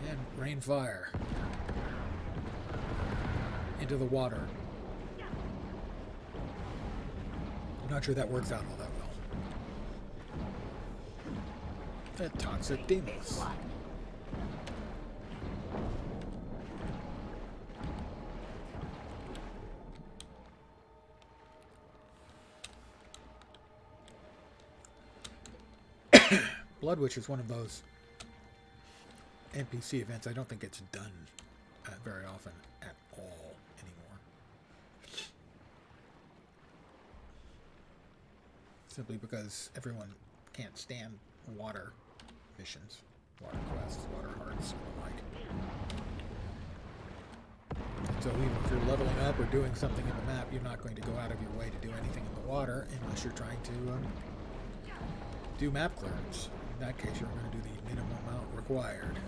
And rain fire. Into the water. I'm not sure that works out all that well. The toxic demons. Blood Witch is one of those NPC events I don't think it's done very often at all anymore. simply because everyone can't stand water missions, water quests, water hearts, and the like. So even if you're leveling up or doing something in the map, you're not going to go out of your way to do anything in the water unless you're trying to do map clearance. In that case, you're going to do the minimum amount required.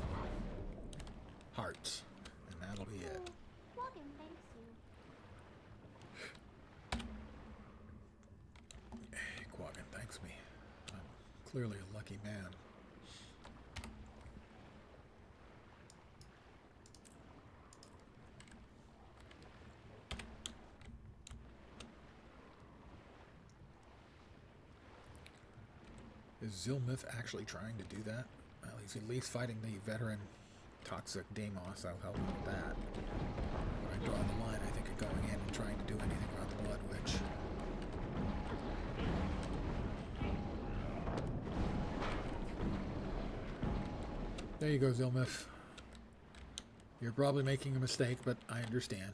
Hearts. And that'll be it. Wagon thanks you. Quaggan thanks me. I'm clearly a lucky man. Is Zilmith actually trying to do that? Well, he's at least fighting the veteran toxic Deimos. I'll help him with that. But I draw the line, I think, of going in and trying to do anything about the Blood Witch. There you go, Zilmith. You're probably making a mistake, but I understand.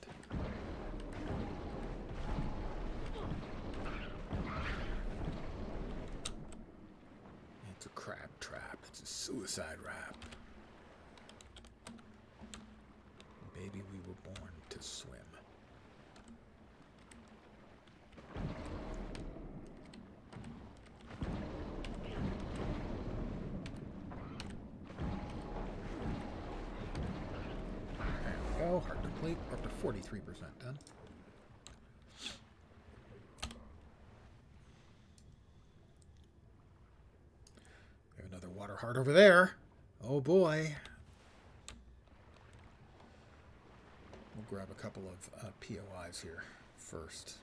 It's a crab trap. It's a suicide rap. Baby, we were born to swim. There we go. Heart complete. We're up to 43% done. We have another water heart over there. Oh boy. We'll grab a couple of POIs here first.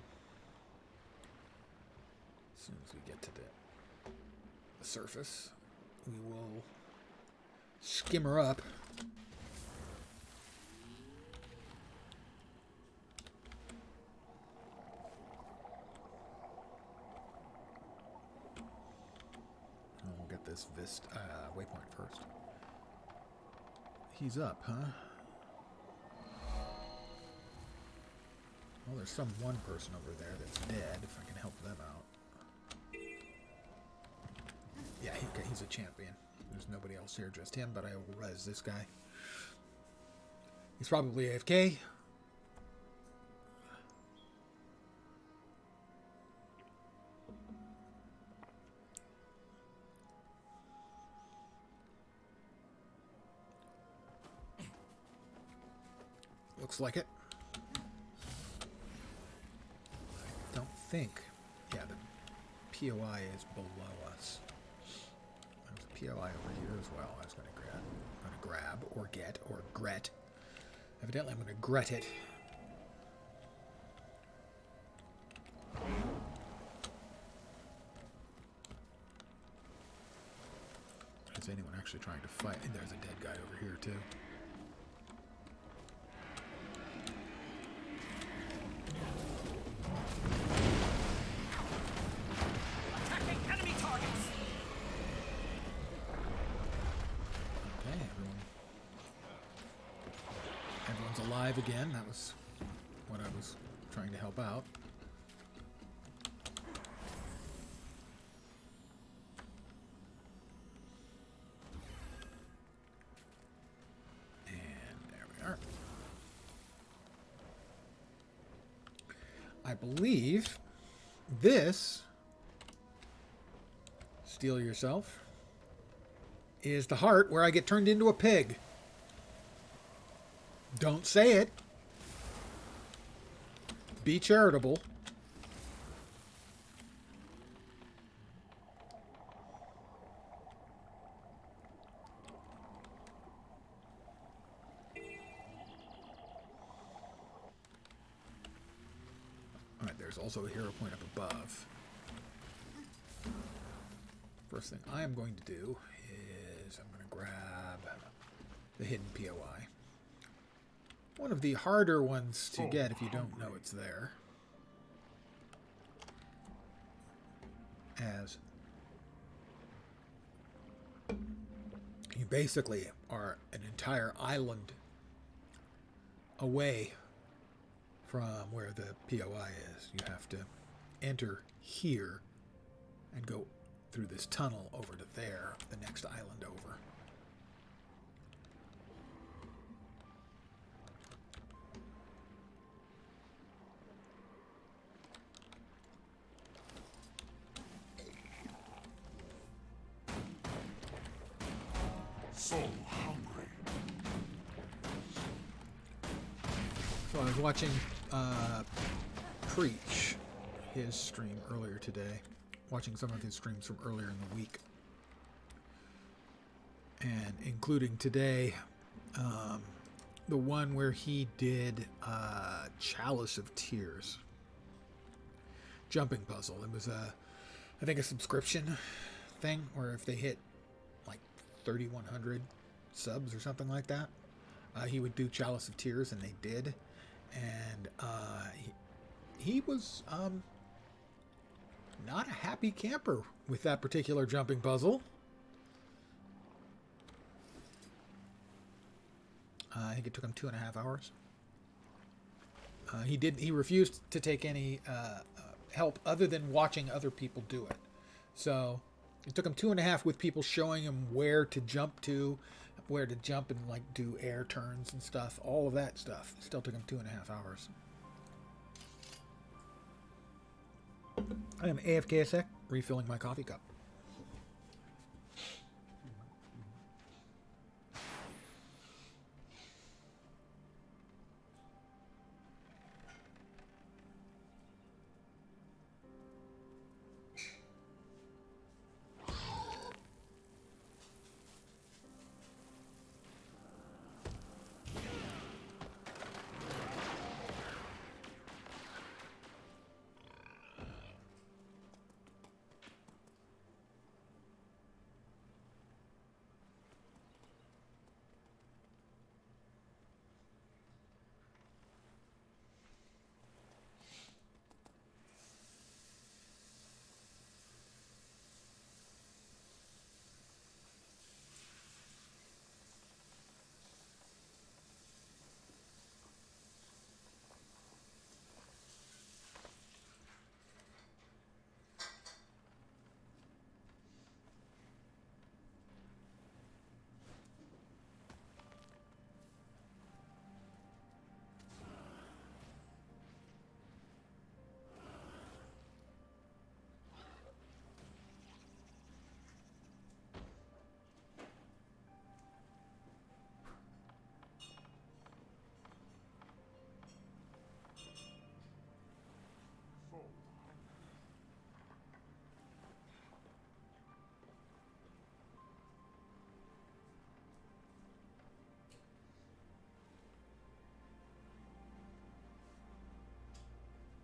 As soon as we get to the surface, we will skim her up. And we'll get this waypoint first. He's up, huh? Well, there's some one person over there that's dead, if I can help them out. Yeah, he's a champion. There's nobody else here, just him, but I will res this guy. He's probably AFK. Looks like it. Don't think. Yeah, the POI is below us. There's a POI over here as well. I was going to grab or get or gret. Evidently, I'm going to gret it. Is anyone actually trying to fight? And there's a dead guy over here too. Alive again. That was what I was trying to help out. And there we are. I believe this, steal yourself, is the heart where I get turned into a pig. Don't say it. Be charitable. Alright, there's also a hero point up above. First thing I am going to do is I'm going to grab the hidden POI. One of the harder ones to get if you don't know it's there. As you basically are an entire island away from where the POI is. You have to enter here and go through this tunnel over to there, the next island over. So hungry. So I was watching Preach, his stream earlier today, watching some of his streams from earlier in the week, and including today, the one where he did Chalice of Tears jumping puzzle. It was I think a subscription thing, where if they hit like 3,100 subs or something like that, he would do Chalice of Tears, and they did. And he was not a happy camper with that particular jumping puzzle. I think it took him 2.5 hours. He refused to take any help other than watching other people do it. So it took him 2.5 with people showing him where to jump to, where to jump and like do air turns and stuff. All of that stuff. It still took him 2.5 hours. I am AFK a sec, refilling my coffee cup.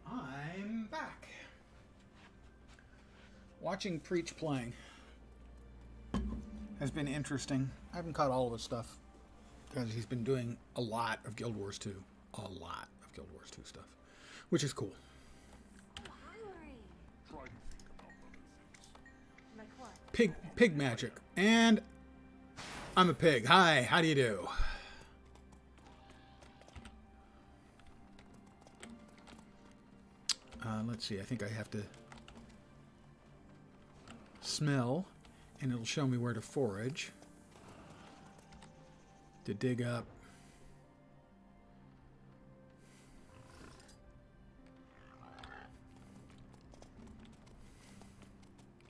I'm back. Watching Preach playing has been interesting. I haven't caught all of his stuff because he's been doing a lot of Guild Wars 2. A lot of Guild Wars 2 stuff, which is cool. Pig magic. And I'm a pig. Hi, how do you do? Let's see, I think I have to smell, and it'll show me where to forage, to dig up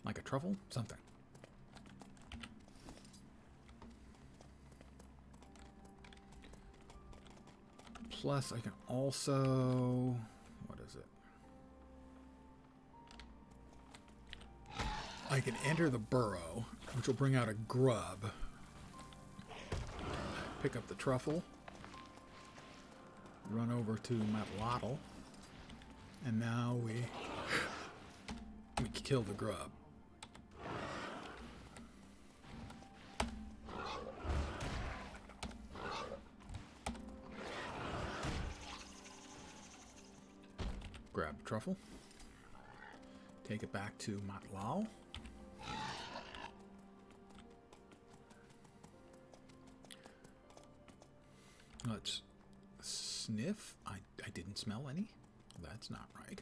like a truffle, something. Plus, I can also, what is it? I can enter the burrow, which will bring out a grub. Pick up the truffle. Run over to Tequatl. And now we kill the grub. Grab the truffle. Take it back to Tequatl. Let's sniff. I didn't smell any. That's not right.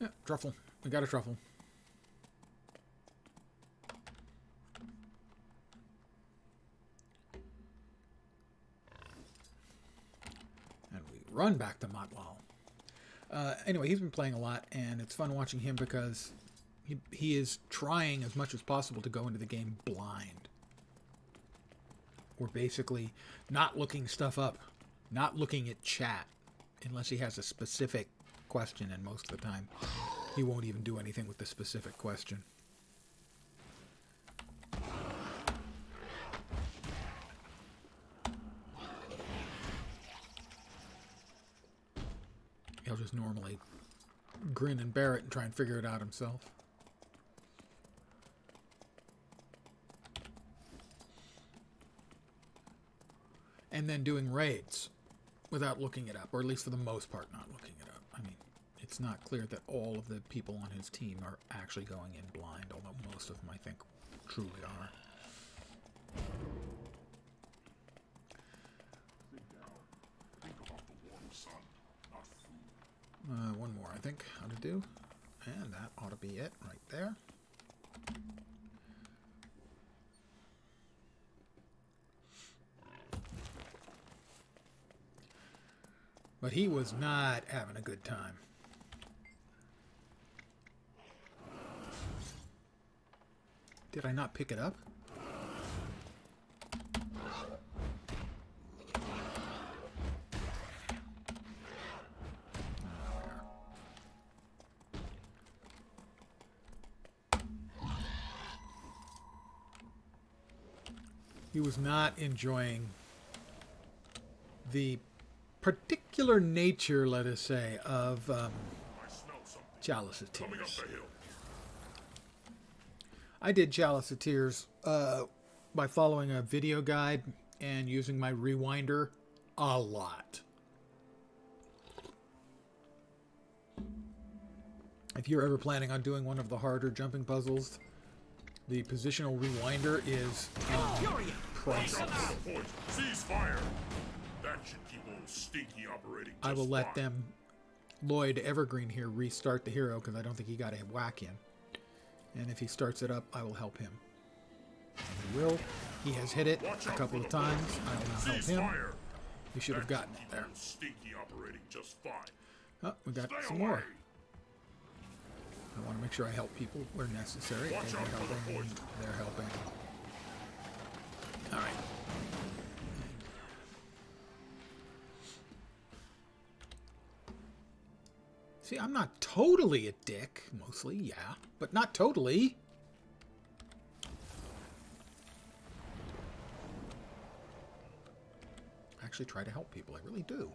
Yeah, truffle. We got a truffle. And we run back to Motwal. Anyway, he's been playing a lot, and it's fun watching him because he is trying as much as possible to go into the game blind. We're basically not looking stuff up, not looking at chat, unless he has a specific question, and most of the time he won't even do anything with the specific question. He'll just normally grin and bear it and try and figure it out himself. And then doing raids without looking it up, or at least for the most part not looking it up. I mean, it's not clear that all of the people on his team are actually going in blind, although most of them, I think, truly are. One more, I think, how to do. And that ought to be it right there. But he was not having a good time. Did I not pick it up? He was not enjoying the particular nature, let us say, of Chalice of Tears. I did Chalice of Tears by following a video guide and using my rewinder a lot. If you're ever planning on doing one of the harder jumping puzzles, the positional rewinder is priceless. Ceasefire. That should keep old Stinky operating. I will let them, Lloyd Evergreen here, restart the hero because I don't think he got a whack in. And if he starts it up, I will help him. And he will. He has hit it a couple of times. I will now help him. He should have gotten it there. Stinky operating just fine. Oh, we got some more. I want to make sure I help people where necessary. They're helping. They're helping. All right. See, I'm not totally a dick. Mostly, yeah. But not totally. I actually try to help people. I really do.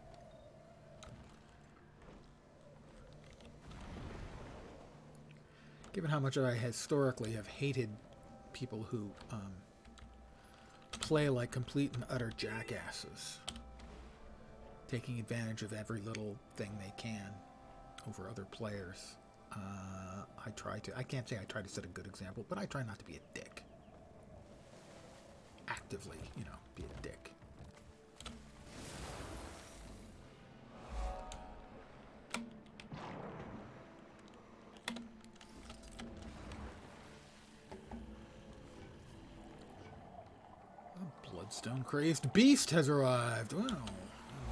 Given how much I historically have hated people who play like complete and utter jackasses, taking advantage of every little thing they can over other players, I can't say I try to set a good example, but I try not to be a dick. Actively, be a dick. Bloodstone Crazed Beast has arrived. Well,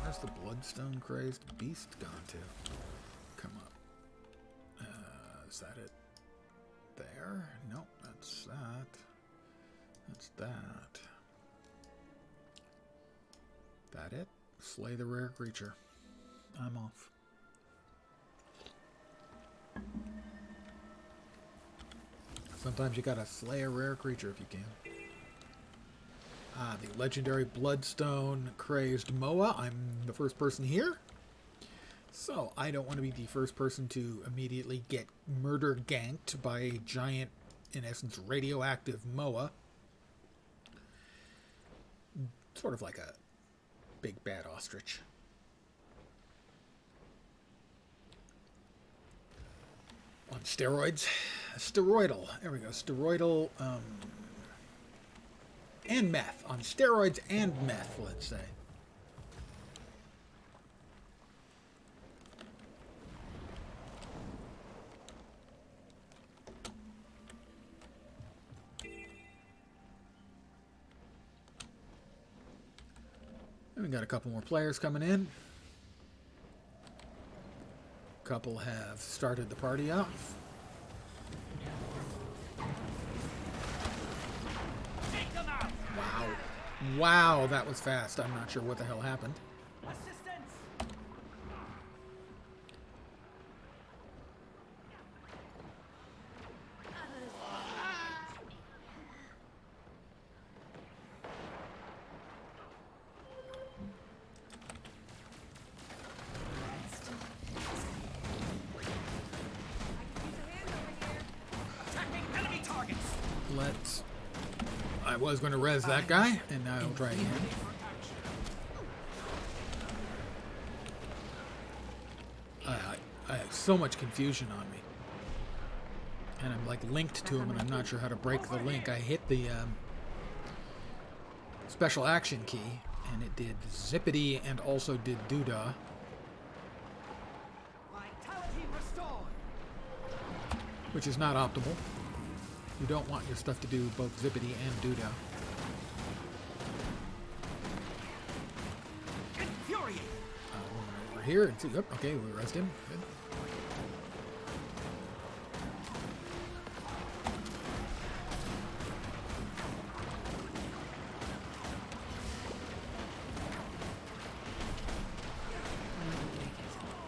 where's the Bloodstone Crazed Beast gone to? Come up. Is that it? There? Nope, that's that. That's that. That it? Slay the rare creature. I'm off. Sometimes you gotta slay a rare creature if you can. The legendary Bloodstone Crazed Moa. I'm the first person here. So, I don't want to be the first person to immediately get murder ganked by a giant, in essence, radioactive Moa. Sort of like a big bad ostrich. On steroids. Steroidal. There we go. Steroidal, and meth. On steroids and meth, let's say. We got a couple more players coming in. Couple have started the party off. Wow. Wow, that was fast. I'm not sure what the hell happened. I was going to res that guy, and now I'll try again. I have so much confusion on me. And I'm like linked to him, and I'm not sure how to break the link. I hit the special action key, and it did zippity and also did doodah. Which is not optimal. You don't want your stuff to do both zippity and doodah. Over here and see. Yep, okay, we rest him. Good.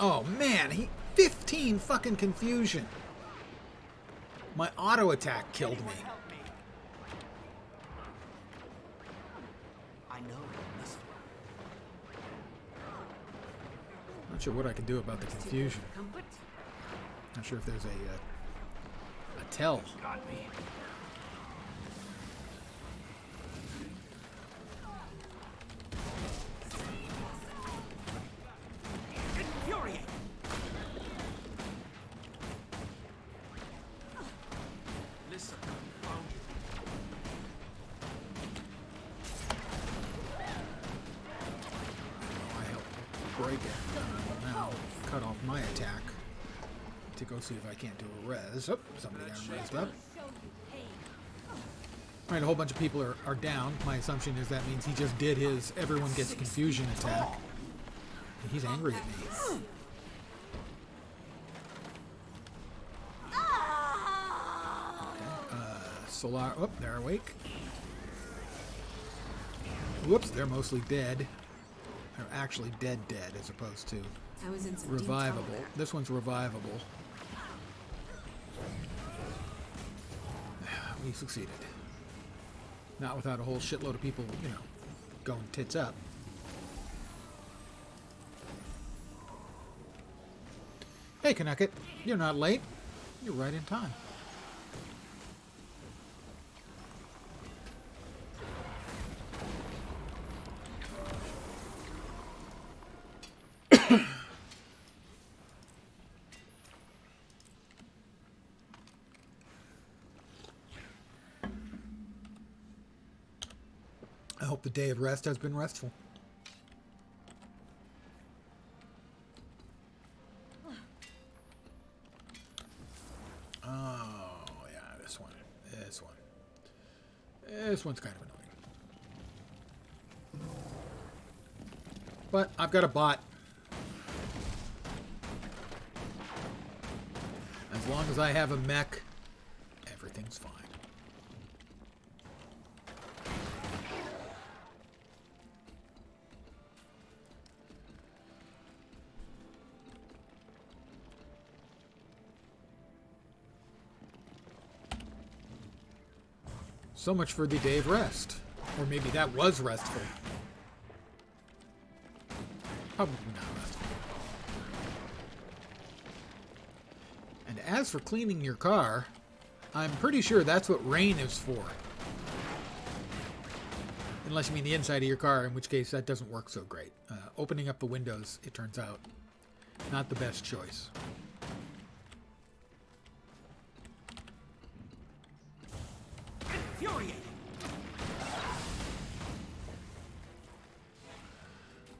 Oh man, 15 fucking confusion. My auto attack killed me. I know. Not sure what I can do about the confusion. Not sure if there's a tell. Got me. See if I can't do a res. Oh, somebody got him resed up. Alright, a whole bunch of people are down. My assumption is that means he just did his everyone gets confusion attack. He's angry at me. Okay, Solar. Oh, they're awake. Whoops, they're mostly dead. They're actually dead as opposed to revivable. This one's revivable. We succeeded. Not without a whole shitload of people, you know, going tits up. Hey, Canucket, you're not late. You're right in time. I hope the day of rest has been restful. Oh, yeah, this one. This one's kind of annoying. But I've got a bot. As long as I have a mech, everything's fine. So much for the day of rest. Or maybe that was restful. Probably not restful. And as for cleaning your car, I'm pretty sure that's what rain is for. Unless you mean the inside of your car, in which case that doesn't work so great. Opening up the windows, it turns out, not the best choice.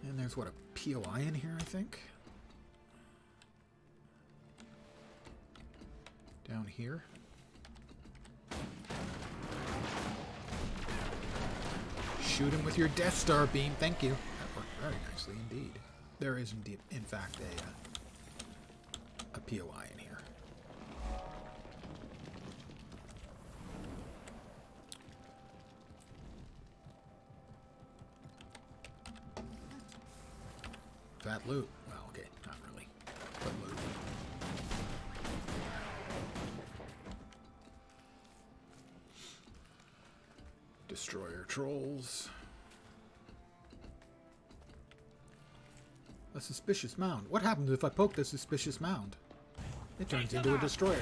And there's, what, a POI in here, I think? Down here. Shoot him with your Death Star beam. Thank you. That worked Very nicely indeed. There is indeed, in fact, a POI in here. Fat loot. Well, okay, not really, but loot. Destroyer trolls. A suspicious mound. What happens if I poke the suspicious mound? It turns into a destroyer.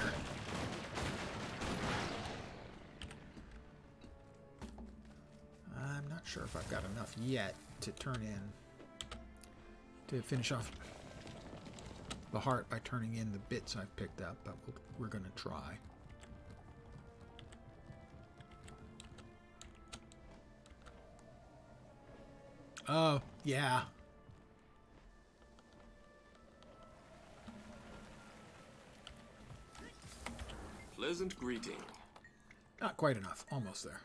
I'm not sure if I've got enough yet to turn in, to finish off the heart by turning in the bits I've picked up, but we're going to try. Oh, yeah. Pleasant greeting. Not quite enough. Almost there.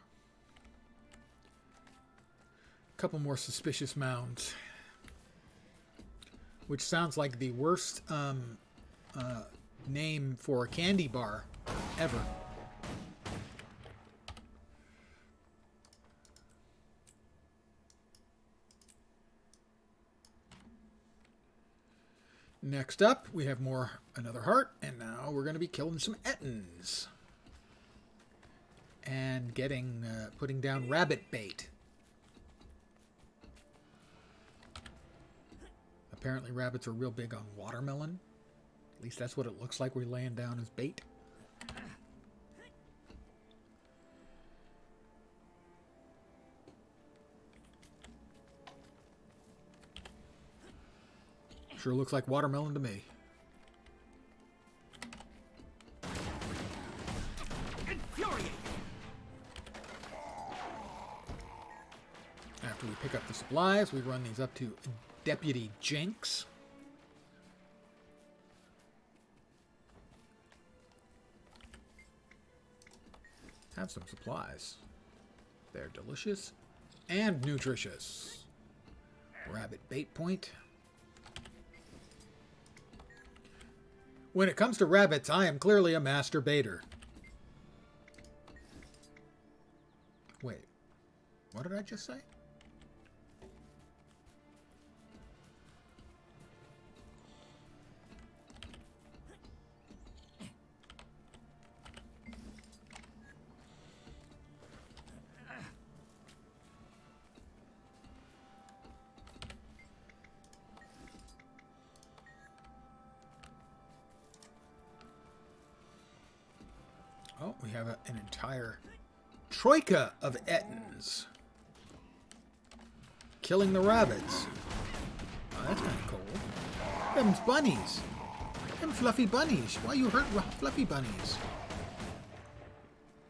A couple more suspicious mounds. Which sounds like the worst name for a candy bar ever. Next up, we have another heart, and now we're going to be killing some Ettins. And putting down rabbit bait. Apparently rabbits are real big on watermelon. At least that's what it looks like we're laying down as bait. Sure looks like watermelon to me. Infuriating. After we pick up the supplies, we run these up to Deputy Jenks. Have some supplies. They're delicious and nutritious. Rabbit bait point. When it comes to rabbits, I am clearly a master baiter. Wait, what did I just say? Oh, we have an entire troika of Ettins. Killing the rabbits. Oh, that's kind of cool. Them's bunnies. Them fluffy bunnies. Why you hurt fluffy bunnies?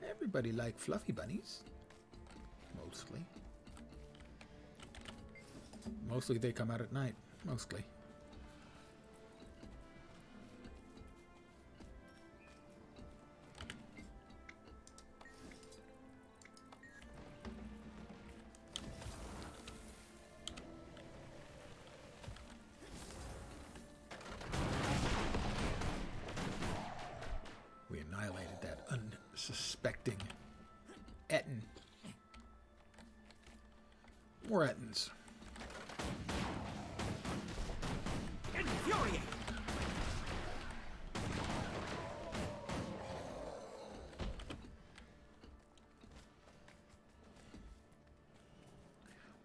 Everybody like fluffy bunnies. Mostly. Mostly they come out at night. Mostly. We annihilated that unsuspecting Ettin. More Ettins. Infuriating.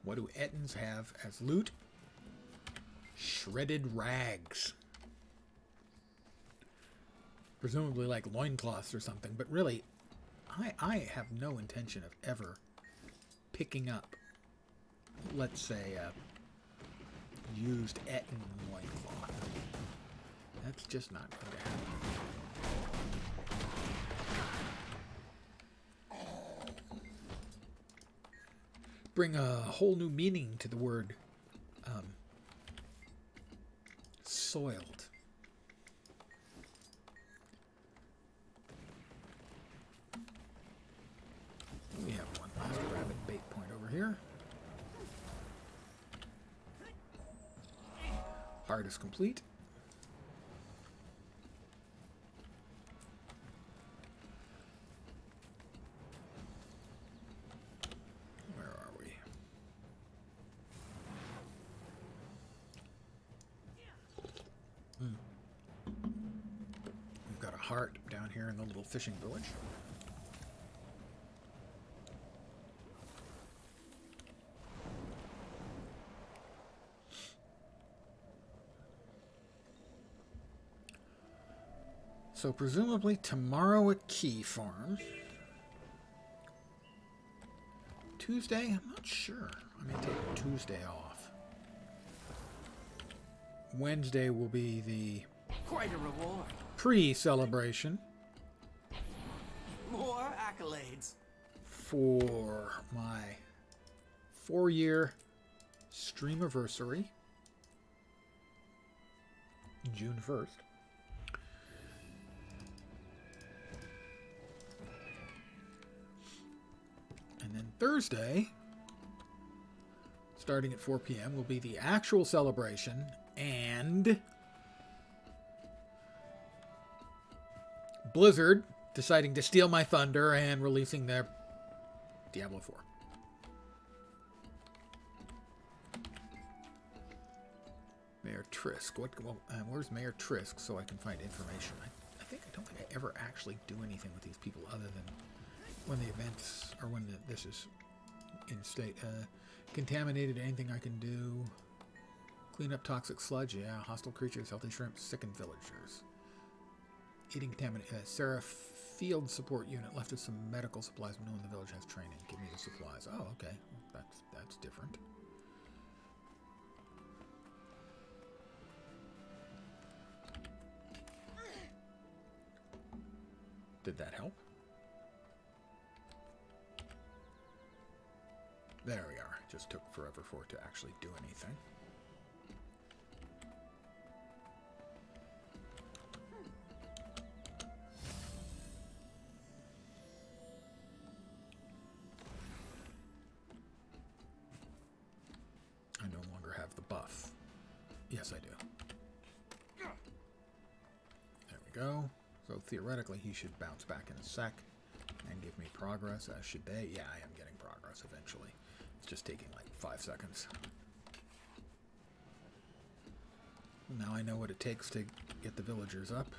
What do Ettins have as loot? Shredded rags. Presumably like loincloths or something, but really, I have no intention of ever picking up, let's say, a used Ettin loincloth. That's just not going to happen. Bring a whole new meaning to the word soiled. We have one last rabbit bait point over here. card is complete. Where are we? We've got a heart down here in the little fishing village. So presumably tomorrow at Key Farm. Tuesday? I'm not sure. I may take Tuesday off. Wednesday will be the Quite a reward. pre-celebration More accolades. for my 4-year streamiversary, June 1st. And then Thursday, starting at 4 p.m., will be the actual celebration and Blizzard deciding to steal my thunder and releasing their Diablo 4. Mayor Trisk. Where's Mayor Trisk so I can find information? I don't think I ever actually do anything with these people other than when the events, or when this is in state. Contaminated, anything I can do. Clean up toxic sludge, yeah. Hostile creatures, healthy shrimp, sickened villagers. Eating contaminated. Sarah Field Support Unit left us some medical supplies. No one in the village has training. Give me the supplies. Oh, okay. That's different. Did that help? There we are. It just took forever for it to actually do anything. I no longer have the buff. Yes, I do. There we go. So theoretically, he should bounce back in a sec and give me progress, as should they. Yeah, I am getting progress eventually. It's just taking like 5 seconds. Now I know what it takes to get the villagers up.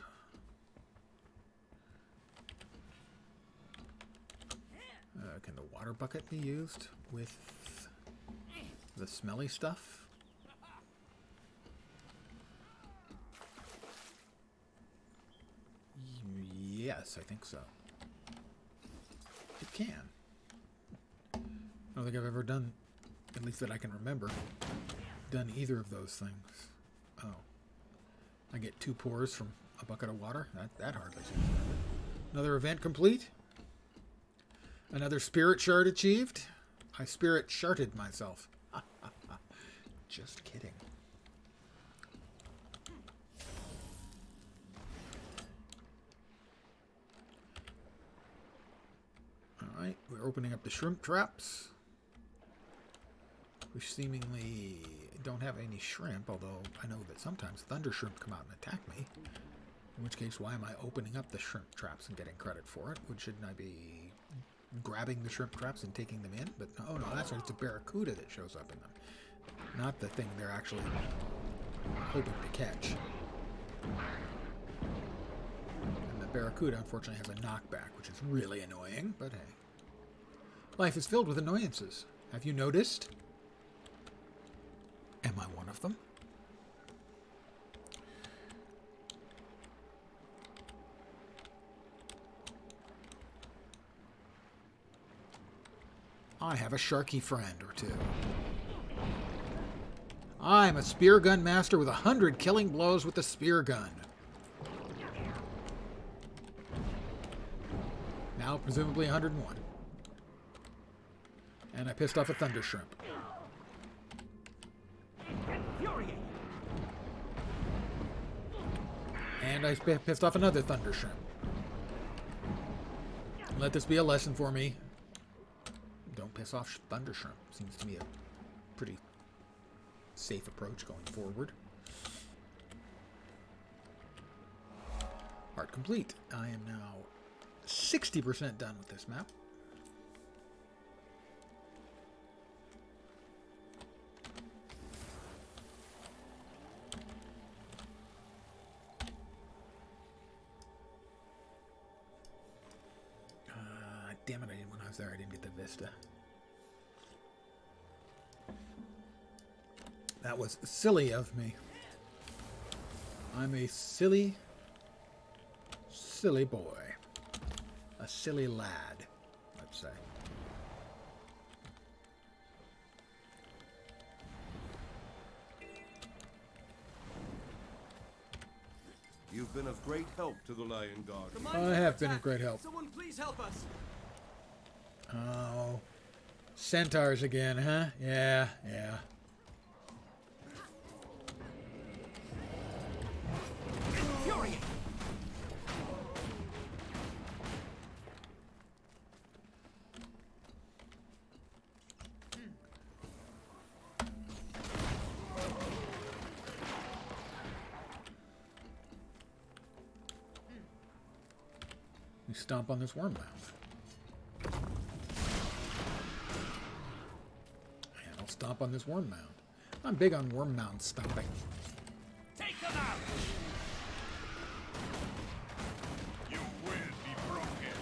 Can the water bucket be used with the smelly stuff? Yes, I think so. It can. I don't think I've ever done, at least that I can remember, done either of those things. Oh. I get 2 pours from a bucket of water? That hardly seems right. Another event complete? Another spirit shard achieved? I spirit sharded myself. Just kidding. Alright, we're opening up the shrimp traps, which seemingly don't have any shrimp, although I know that sometimes thunder shrimp come out and attack me. In which case, why am I opening up the shrimp traps and getting credit for it? Shouldn't I be grabbing the shrimp traps and taking them in? But oh no, that's right, it's a barracuda that shows up in them, not the thing they're actually hoping to catch. And the barracuda, unfortunately, has a knockback, which is really annoying, but hey. Life is filled with annoyances. Have you noticed? Am I one of them? I have a sharky friend or two. I'm a spear gun master with 100 killing blows with the spear gun. Now presumably 101. And I pissed off a thunder shrimp. And I pissed off another thunder shrimp. Let this be a lesson for me. Don't piss off thunder shrimp. Seems to me a pretty safe approach going forward. heart complete. I am now 60% done with this map. Damn it, when I was there, I didn't get the vista. That was silly of me. I'm a silly, silly boy. A silly lad, let's say. You've been of great help to the Lion Guard. I have been of great help. Someone please help us. Oh, centaurs again, huh? Yeah. Infuriate! You stomp on this worm mound. And I'll stomp on this worm mound. I'm big on worm mound stomping. Take them out! You will be broken.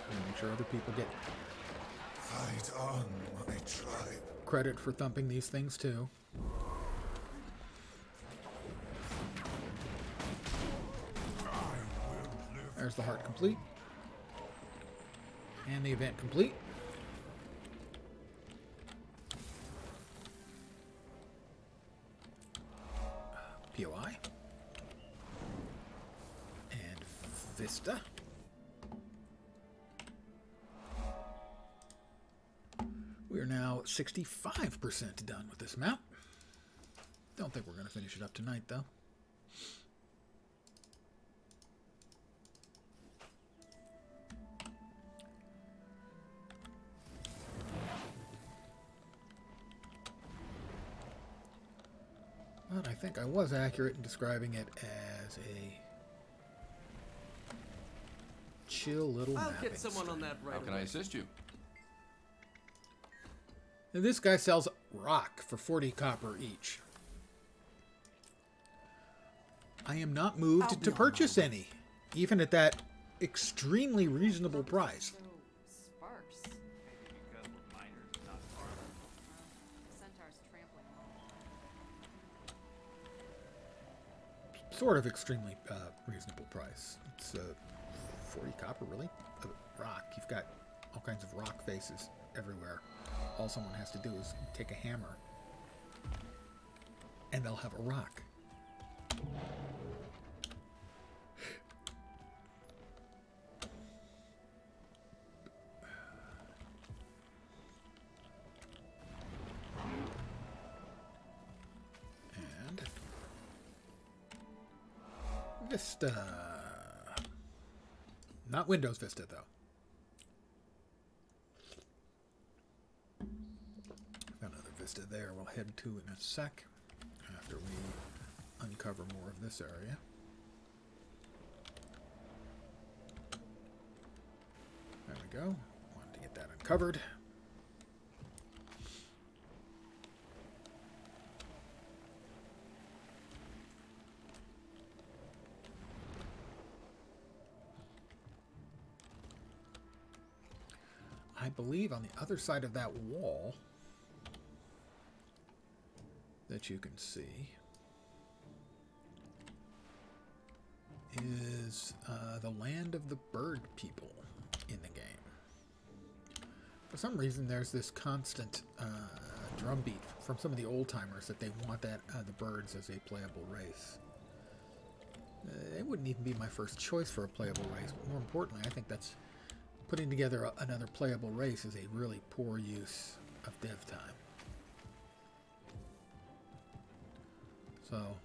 And make sure other people get Fight on, my tribe. credit for thumping these things too. There's the heart complete. And the event complete. POI. And Vista. We are now 65% done with this map. Don't think we're going to finish it up tonight, though. But I think I was accurate in describing it as a chill little I'll mapping get someone on that right How can I assist you? Now this guy sells rock for 40 copper each. I am not moved to purchase any, even at that extremely reasonable price. So sparse. Because we're miners, not farmers. Centaur's trampling. Sort of extremely reasonable price. It's 40 copper, really? Rock. You've got all kinds of rock faces everywhere. All someone has to do is take a hammer, and they'll have a rock. And Vista. Not Windows Vista, though. Got another Vista there we'll head to in a sec after we uncover more of this area. There we go. Wanted to get that uncovered. I believe on the other side of that wall that you can see is the land of the bird people in the game. For some reason, there's this constant drumbeat from some of the old timers that they want that the birds as a playable race. It wouldn't even be my first choice for a playable race, but more importantly, I think that's putting together another playable race is a really poor use of dev time. So,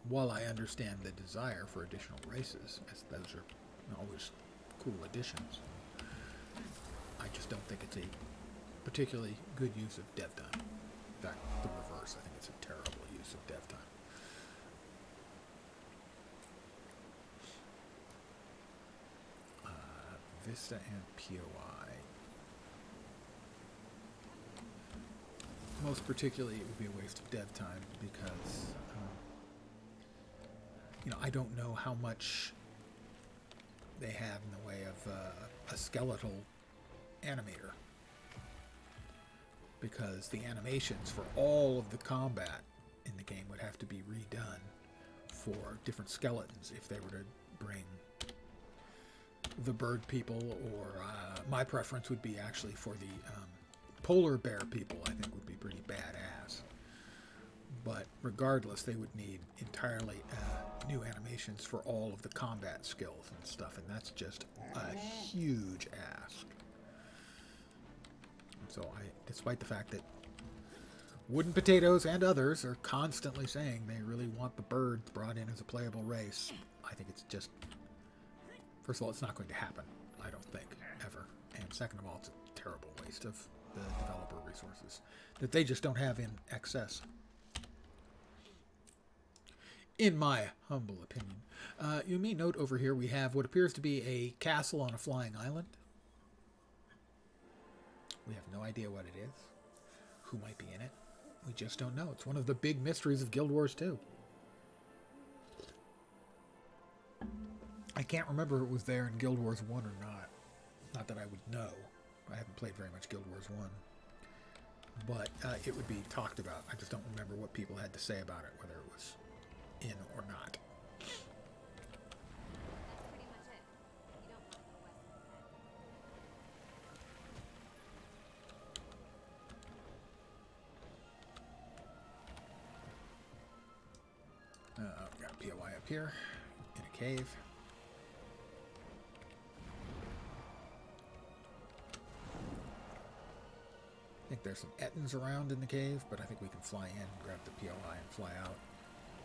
while I understand the desire for additional races, as those are always cool additions, I just don't think it's a particularly good use of dev time. In fact, the reverse. I think it's a terrible use of dev time. Vista and POI. Most particularly, it would be a waste of dev time because, I don't know how much they have in the way of a skeletal animator. Because the animations for all of the combat in the game would have to be redone for different skeletons if they were to bring the bird people, or my preference would be actually for the polar bear people. I think would be pretty badass. But regardless, they would need entirely new animations for all of the combat skills and stuff, and that's just a huge ask. So despite the fact that Wooden Potatoes and others are constantly saying they really want the birds brought in as a playable race, I think it's just, first of all, it's not going to happen, I don't think, ever. And second of all, it's a terrible waste of the developer resources that they just don't have in excess. In my humble opinion. You may note over here we have what appears to be a castle on a flying island. We have no idea what it is, who might be in it. We just don't know. It's one of the big mysteries of Guild Wars 2. I can't remember if it was there in Guild Wars 1 or not. Not that I would know. I haven't played very much Guild Wars 1. But it would be talked about. I just don't remember what people had to say about it, whether it was in or not. We've got POI up here in a cave. I think there's some Ettins around in the cave, but I think we can fly in, grab the POI, and fly out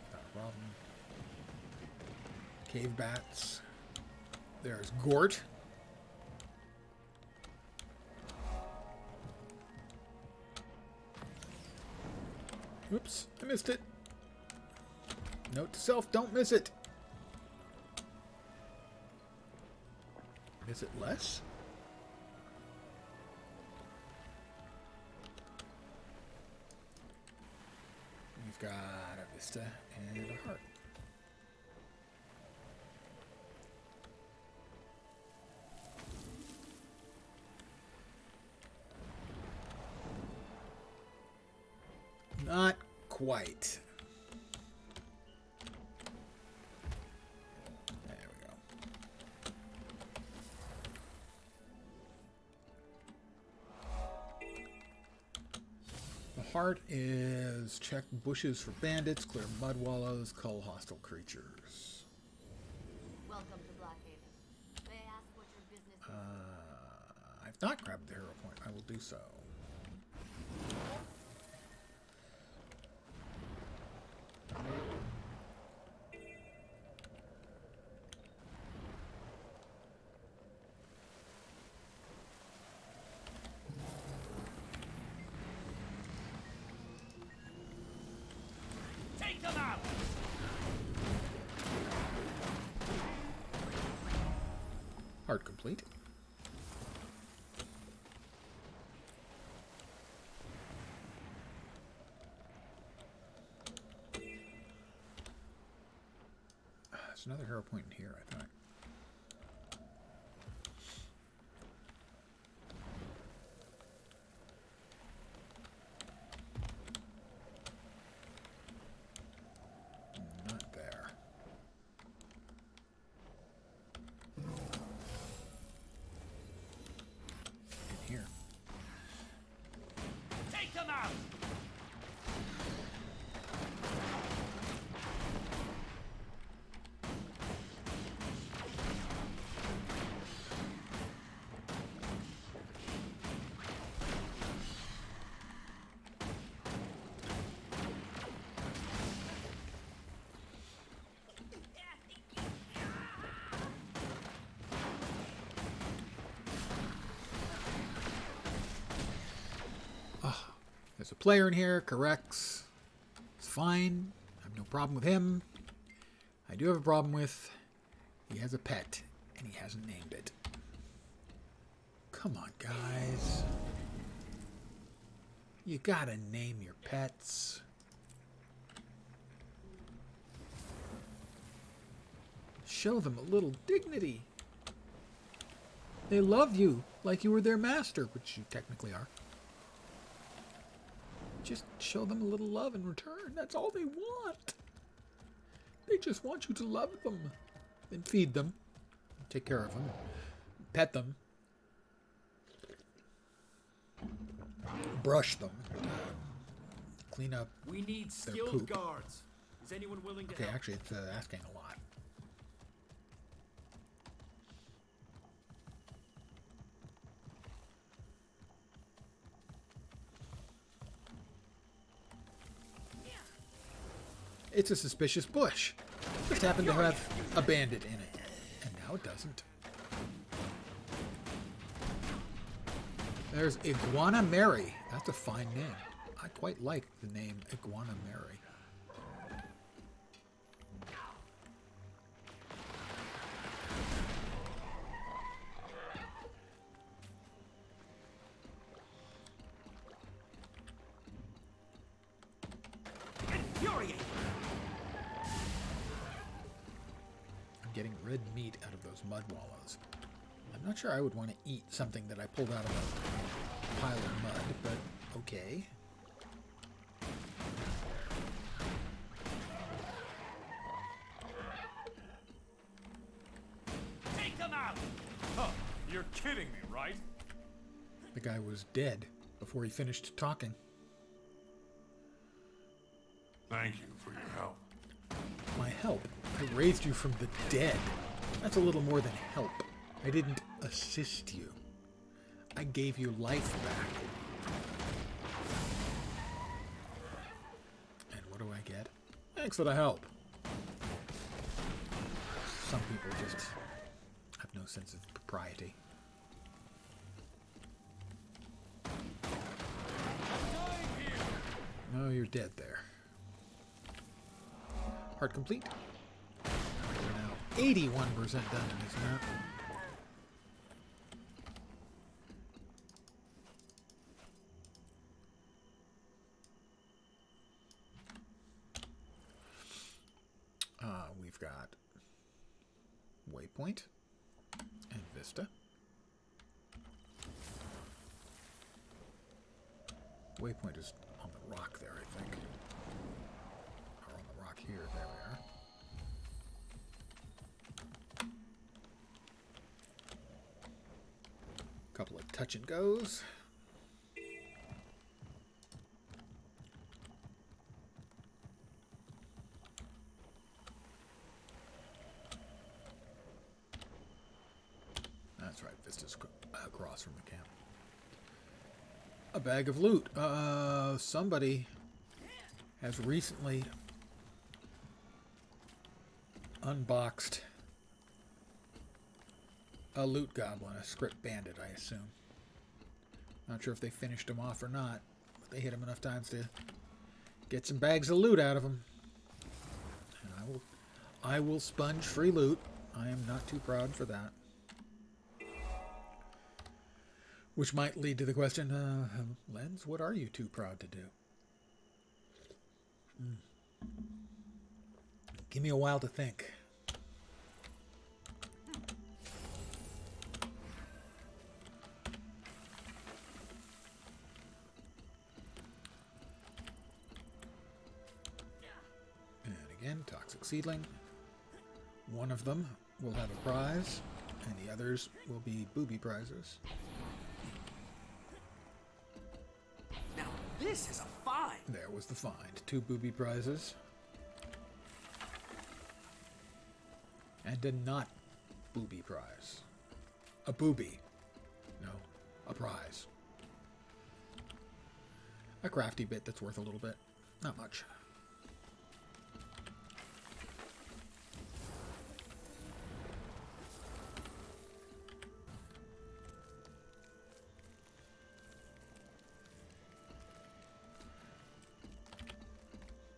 without a problem. Cave bats. There's Gort. Oops, I missed it. Note to self, don't miss it. Miss it less? We've got a Vista and a heart. Not quite. There we go. The heart is check bushes for bandits, clear mud wallows, cull hostile creatures. Welcome to Blackhaven. May I ask what your business is? I've not grabbed the hero point. I will do so. Take them out! Heart complete. There's another hero point in here, I thought. Not there. In here. Take them out! There's a player in here, corrects. It's fine. I have no problem with him. I do have a problem with he has a pet, and he hasn't named it. Come on, guys. You gotta name your pets. Show them a little dignity. They love you like you were their master, which you technically are. Just show them a little love in return. That's all they want. They just want you to love them. And feed them. Take care of them. Pet them. Brush them. Clean up. We need their skilled poop. guards. Is anyone willing to Okay, help? actually, it's asking a lot. It's a suspicious bush. Just happened to have a bandit in it. And now it doesn't. There's Iguana Mary. That's a fine name. I quite like the name Iguana Mary. Infuriate! I'm getting red meat out of those mud wallows. I'm not sure I would want to eat something that I pulled out of a pile of mud, but okay. Take them out! Huh, you're kidding me, right? The guy was dead before he finished talking. Thank you for your help. My help? I raised you from the dead. That's a little more than help. I didn't assist you. I gave you life back. And what do I get? Thanks for the help. Some people just have no sense of propriety. No, you're dead there. Part complete. We're now 81% done in this map. We've got Waypoint and Vista. Waypoint is on the rock there, I think. Or on the rock here. There we are. Couple of touch and goes. That's right, Vista's across from the camp. A bag of loot. Somebody has recently unboxed a loot goblin, a script bandit, I assume. Not sure if they finished him off or not, but they hit him enough times to get some bags of loot out of him. And I will sponge free loot. I am not too proud for that. Which might lead to the question, Lens, what are you too proud to do? Give me a while to think. And again, toxic seedling. One of them will have a prize, and the others will be booby prizes. Now this is a find. There was the find. 2 booby prizes. And a not booby prize. A booby. No, a prize. A crafty bit that's worth a little bit. Not much.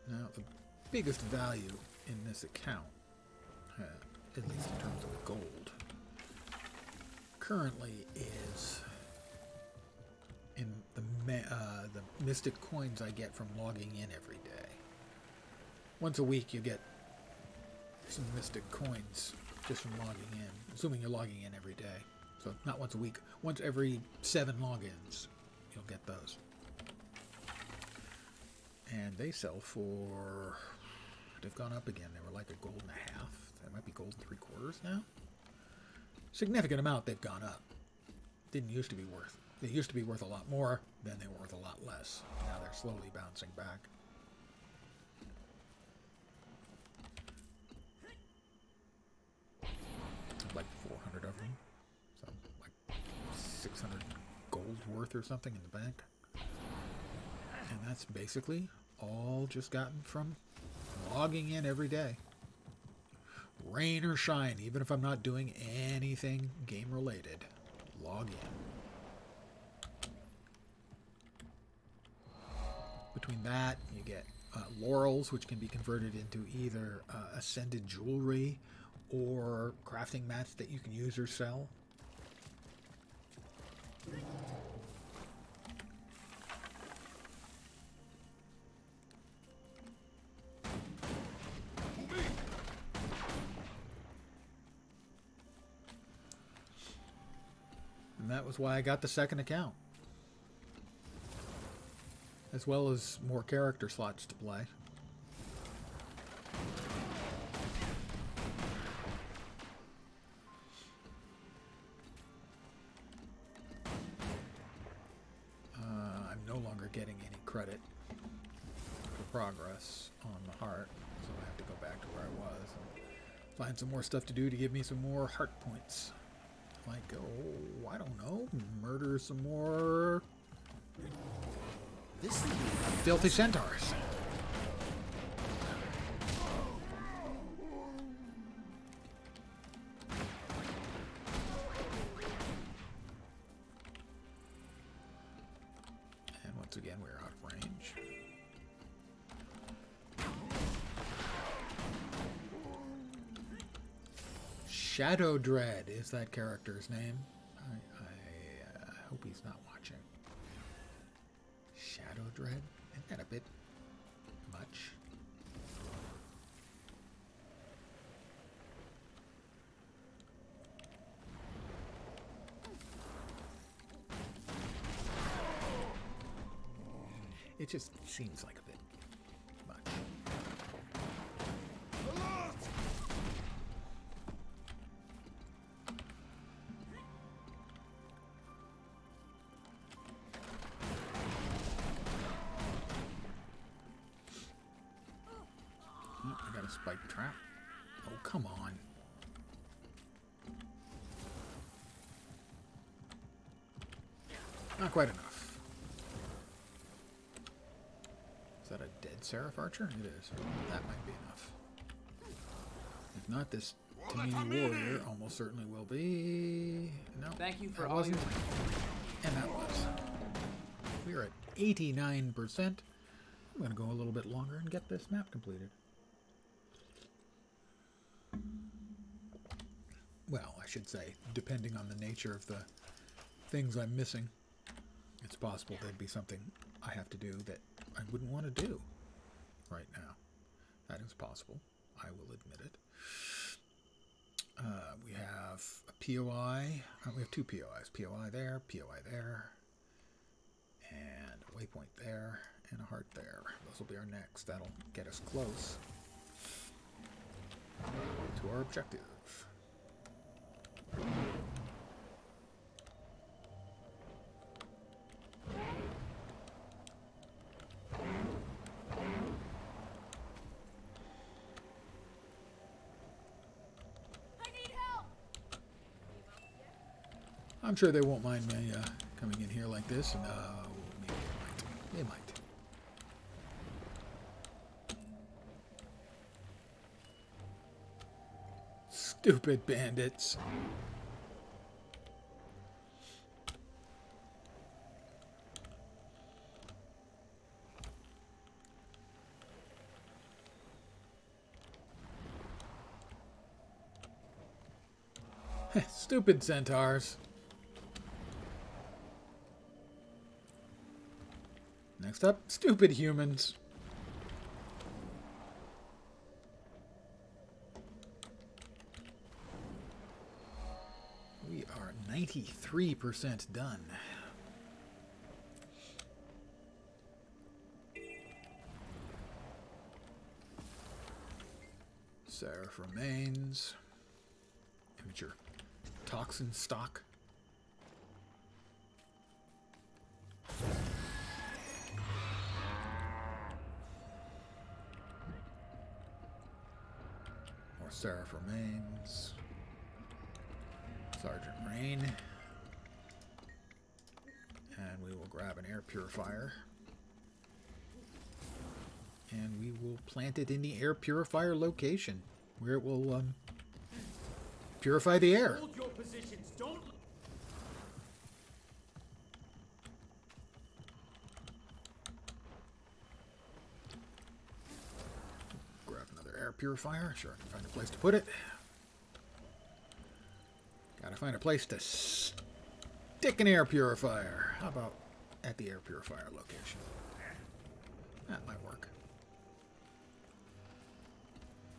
Now, the biggest value in this account, at least in terms of gold, currently is the mystic coins I get from logging in every day. Once a week you get some mystic coins just from logging in, assuming you're logging in every day. So not once a week, once every 7 logins you'll get those. And they sell for, they've gone up again. They were like a gold and a half. They might be gold 3/4 now. Significant amount they've gone up. Didn't used to be worth. They used to be worth a lot more, then they were worth a lot less. Now they're slowly bouncing back. Like 400 of them. So like 600 gold worth or something in the bank. And that's basically all just gotten from logging in every day. Rain or shine, even if I'm not doing anything game related, log in. Between that, you get laurels, which can be converted into either ascended jewelry or crafting mats that you can use or sell. And that was why I got the second account. As well as more character slots to play. I'm no longer getting any credit for progress on the heart, so I have to go back to where I was and find some more stuff to do to give me some more heart points. Like, oh, I don't know, murder some more filthy centaurs. And once again, we're out of range. Shadow Dread is that character's name. I hope he's not watching. Shadow Dread? Isn't that a bit much? It just seems like a bit much. I got a spike trap. Oh, come on. Not quite enough. Is that a dead Seraph Archer? It is. That might be enough. If not, this Tamini Warrior almost certainly will be. No, Thank you for that all wasn't. your... And that was. We're at 89%. I'm going to go a little bit longer and get this map completed. Well, I should say, depending on the nature of the things I'm missing, it's possible there'd be something I have to do that I wouldn't want to do right now. That is possible. I will admit it. We have a POI. We have two POIs. POI there, and a waypoint there, and a heart there. Those will be our next. That'll get us close to our objective. I'm sure they won't mind me coming in here like this. No, maybe they might. They might. Stupid bandits. Stupid centaurs. Next up, stupid humans. We are 93% done. Seraph remains. Immature toxin stock. More Seraph remains. Sergeant Rain. And we will grab an air purifier. And we will plant it in the air purifier location, where it will purify the air. Hold your positions. Don't. Grab another air purifier. Sure, I can find a place to put it. Gotta find a place to stick an air purifier. How about at the air purifier location? That might work.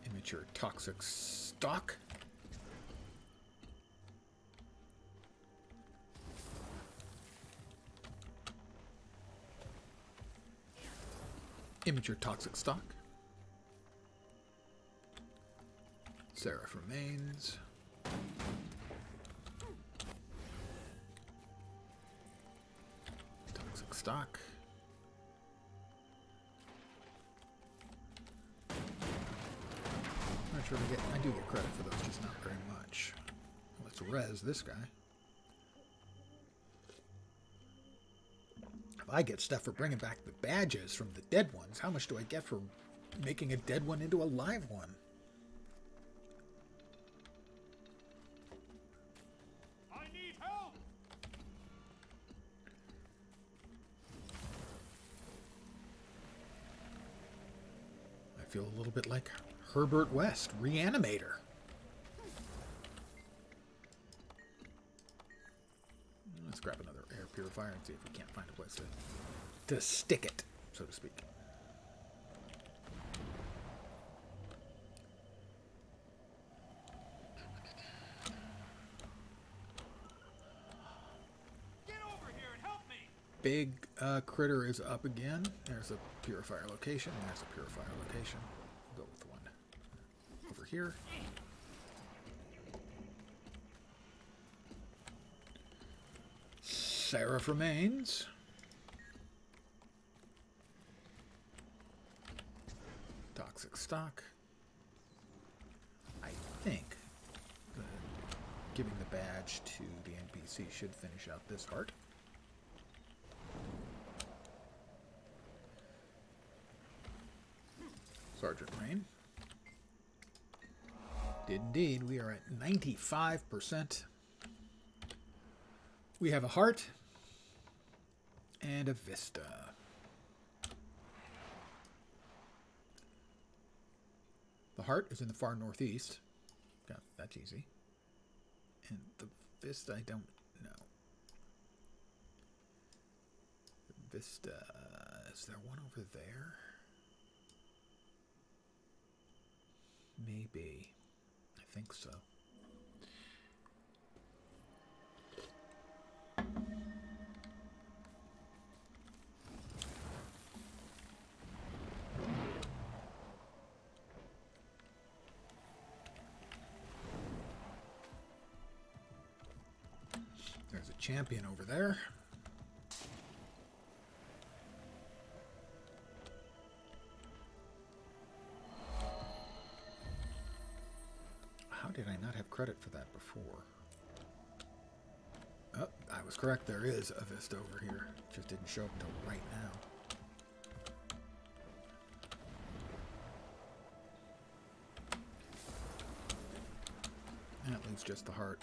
Immature toxic stock. Immature toxic stock. Seraph remains. Toxic stock. Not sure I do get credit for those, just not very much. Let's res this guy. If I get stuff for bringing back the badges from the dead ones, how much do I get for making a dead one into a live one? I need help. I feel a little bit like Herbert West, Reanimator. Let's grab another air purifier and see if we can't find a place to stick it, so to speak. Get over here and help me. Big critter is up again. There's a purifier location. There's a purifier location. We'll go with the one over here. Seraph remains. Toxic stock. I think giving the badge to the NPC should finish out this heart. Sergeant Rain. Did indeed. We are at 95%. We have a heart and a vista. The heart is in the far northeast. God, that's easy. And the vista, I don't know. The vista, is there one over there? Maybe. I think so. There's a champion over there. How did I not have credit for that before? Oh, I was correct. There is a vista over here. It just didn't show up until right now. That leaves just the heart.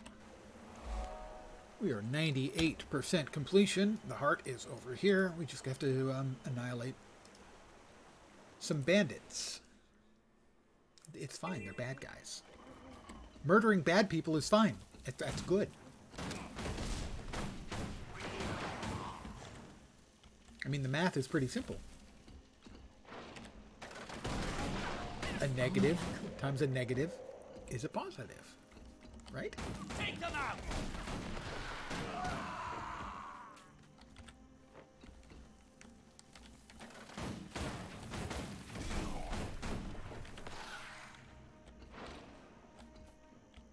We are 98% completion. The heart is over here. We just have to annihilate some bandits. It's fine. They're bad guys. Murdering bad people is fine. That's good. I mean, the math is pretty simple. A negative times a negative is a positive, right? Take them out!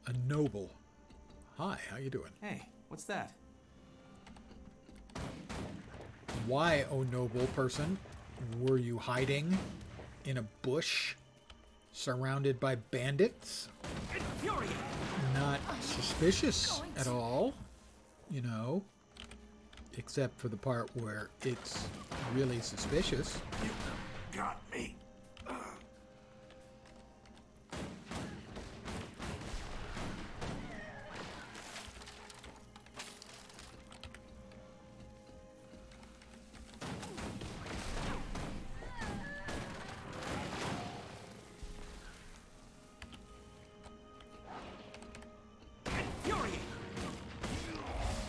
A noble. Hi, how you doing? Hey, what's that? Why, oh noble person, were you hiding in a bush surrounded by bandits? Infuriating! Not suspicious at all, you know, except for the part where it's really suspicious. You got me.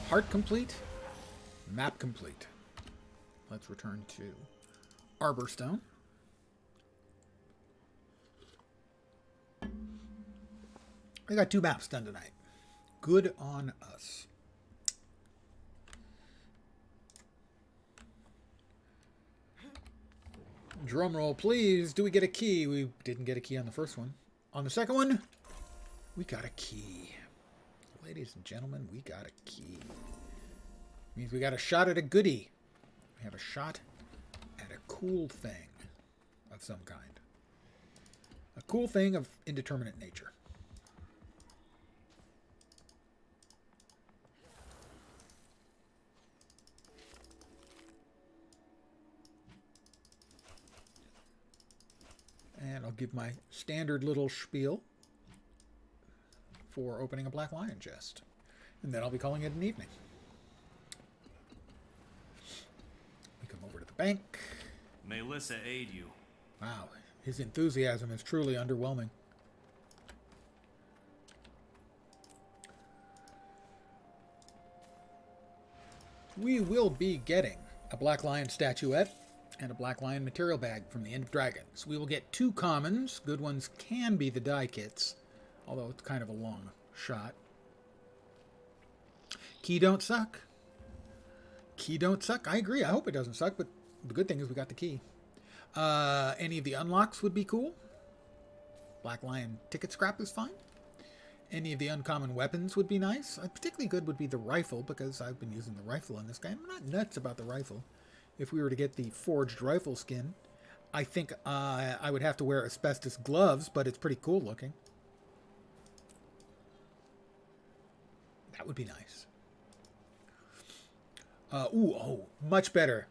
Heart complete, map complete. Let's return to Arborstone. We got 2 maps done tonight. Good on us. Drum roll, please. Do we get a key? We didn't get a key on the first one. On the second one, we got a key. Ladies and gentlemen, we got a key. Means we got a shot at a goodie. We have a shot at a cool thing of some kind. A cool thing of indeterminate nature. And I'll give my standard little spiel for opening a Black Lion chest. And then I'll be calling it an evening. We come over to the bank. May Lissa aid you. Wow, his enthusiasm is truly underwhelming. We will be getting a Black Lion statuette and a Black Lion material bag from the End of Dragons. We will get 2 commons. Good ones can be the die kits, although it's kind of a long shot. Key don't suck. Key don't suck. I agree. I hope it doesn't suck, but the good thing is we got the key. Any of the unlocks would be cool. Black Lion ticket scrap is fine. Any of the uncommon weapons would be nice. Particularly good would be the rifle, because I've been using the rifle in this game. I'm not nuts about the rifle. If we were to get the forged rifle skin, I think I would have to wear asbestos gloves, but it's pretty cool looking. That would be nice. Much better.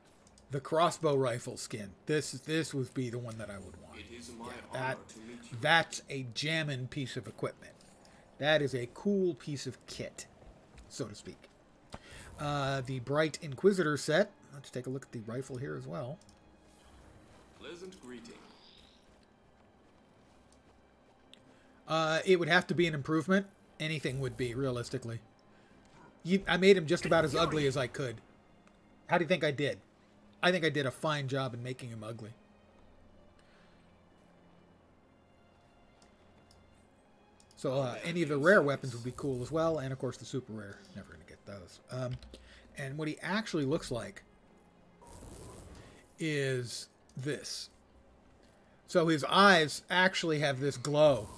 The crossbow rifle skin. This would be the one that I would want. It is my honor to meet you. That's a jammin' piece of equipment. That is a cool piece of kit, so to speak. The Bright Inquisitor set. Let's take a look at the rifle here as well. Pleasant greeting. It would have to be an improvement. Anything would be, realistically. I made him just about as ugly as I could. How do you think I did? I think I did a fine job in making him ugly. So any of the rare weapons would be cool as well. And, of course, the super rare. Never going to get those. And what he actually looks like is this. So his eyes actually have this glow,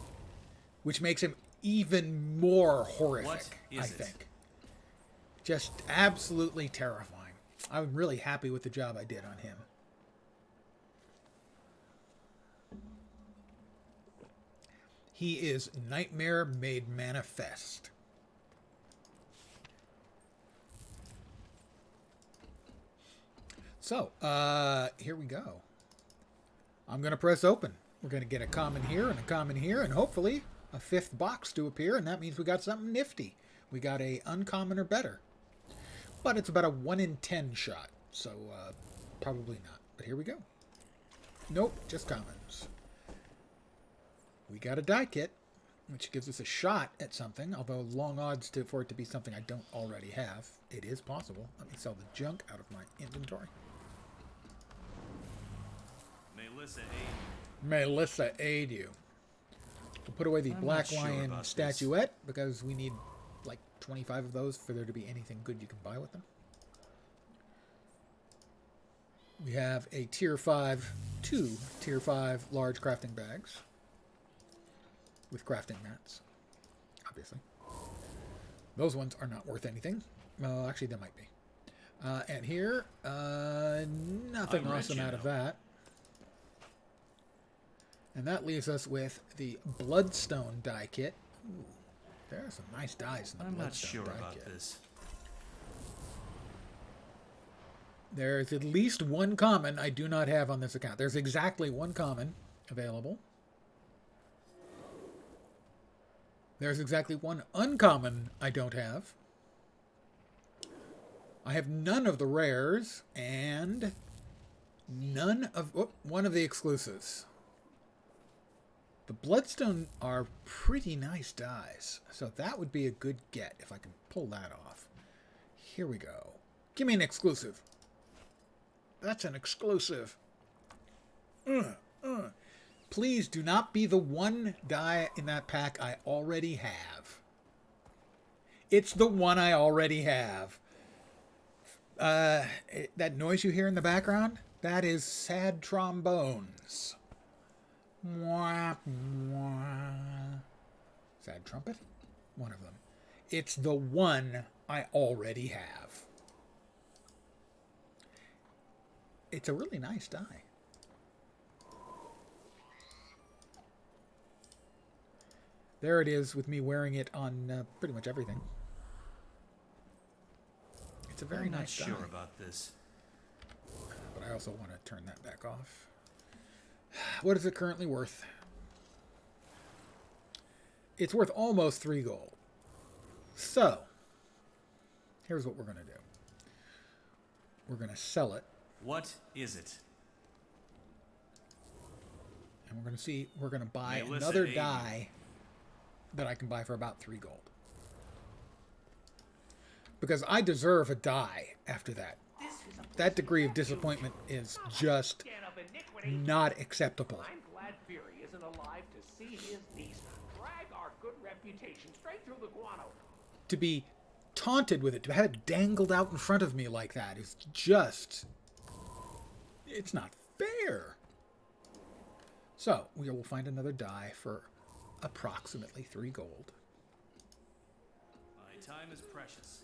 which makes him even more horrific, I think. Just absolutely terrifying. I'm really happy with the job I did on him. He is Nightmare made manifest. So, here we go. I'm going to press open. We're going to get a common here and a common here, and hopefully a 5th box to appear, and that means we got something nifty. We got a uncommon or better. But it's about a 1 in 10 shot, so probably not. But here we go. Nope, just commons. We got a die kit, which gives us a shot at something, although long odds for it to be something I don't already have. It is possible. Let me sell the junk out of my inventory. Melissa aid you. We'll put away the Black Lion statuette because we need like 25 of those for there to be anything good you can buy with them. We have a two tier 5 large crafting bags with crafting mats, obviously. Those ones are not worth anything. Well, actually, they might be. And here, nothing awesome out of that. And that leaves us with the Bloodstone die kit. Ooh, there are some nice dies in the Bloodstone die kit. This. There's at least one common I do not have on this account. There's exactly one common available. There's exactly one uncommon I don't have. I have none of the rares and none of one of the exclusives. The Bloodstone are pretty nice dies, so that would be a good get if I can pull that off. Here we go. Give me an exclusive. That's an exclusive. Please do not be the one die in that pack I already have. It's the one I already have. That noise you hear in the background, that is sad trombones. Mwah, mwah. Sad trumpet? One of them. It's the one I already have. It's a really nice die. There it is with me wearing it on pretty much everything. It's a very nice die. I'm not sure about this. But I also want to turn that back off. What is it currently worth? It's worth almost 3 gold. So, here's what we're going to do. We're going to sell it. What is it? And we're going to see, we're going to buy another die that I can buy for about 3 gold. Because I deserve a die after that. That degree of disappointment is just not acceptable. I'm glad Fury isn't alive to see his niece drag our good reputation straight through the guano. To be taunted with it, to have it dangled out in front of me like that is just... it's not fair. So, we will find another die for approximately 3 gold. My time is precious.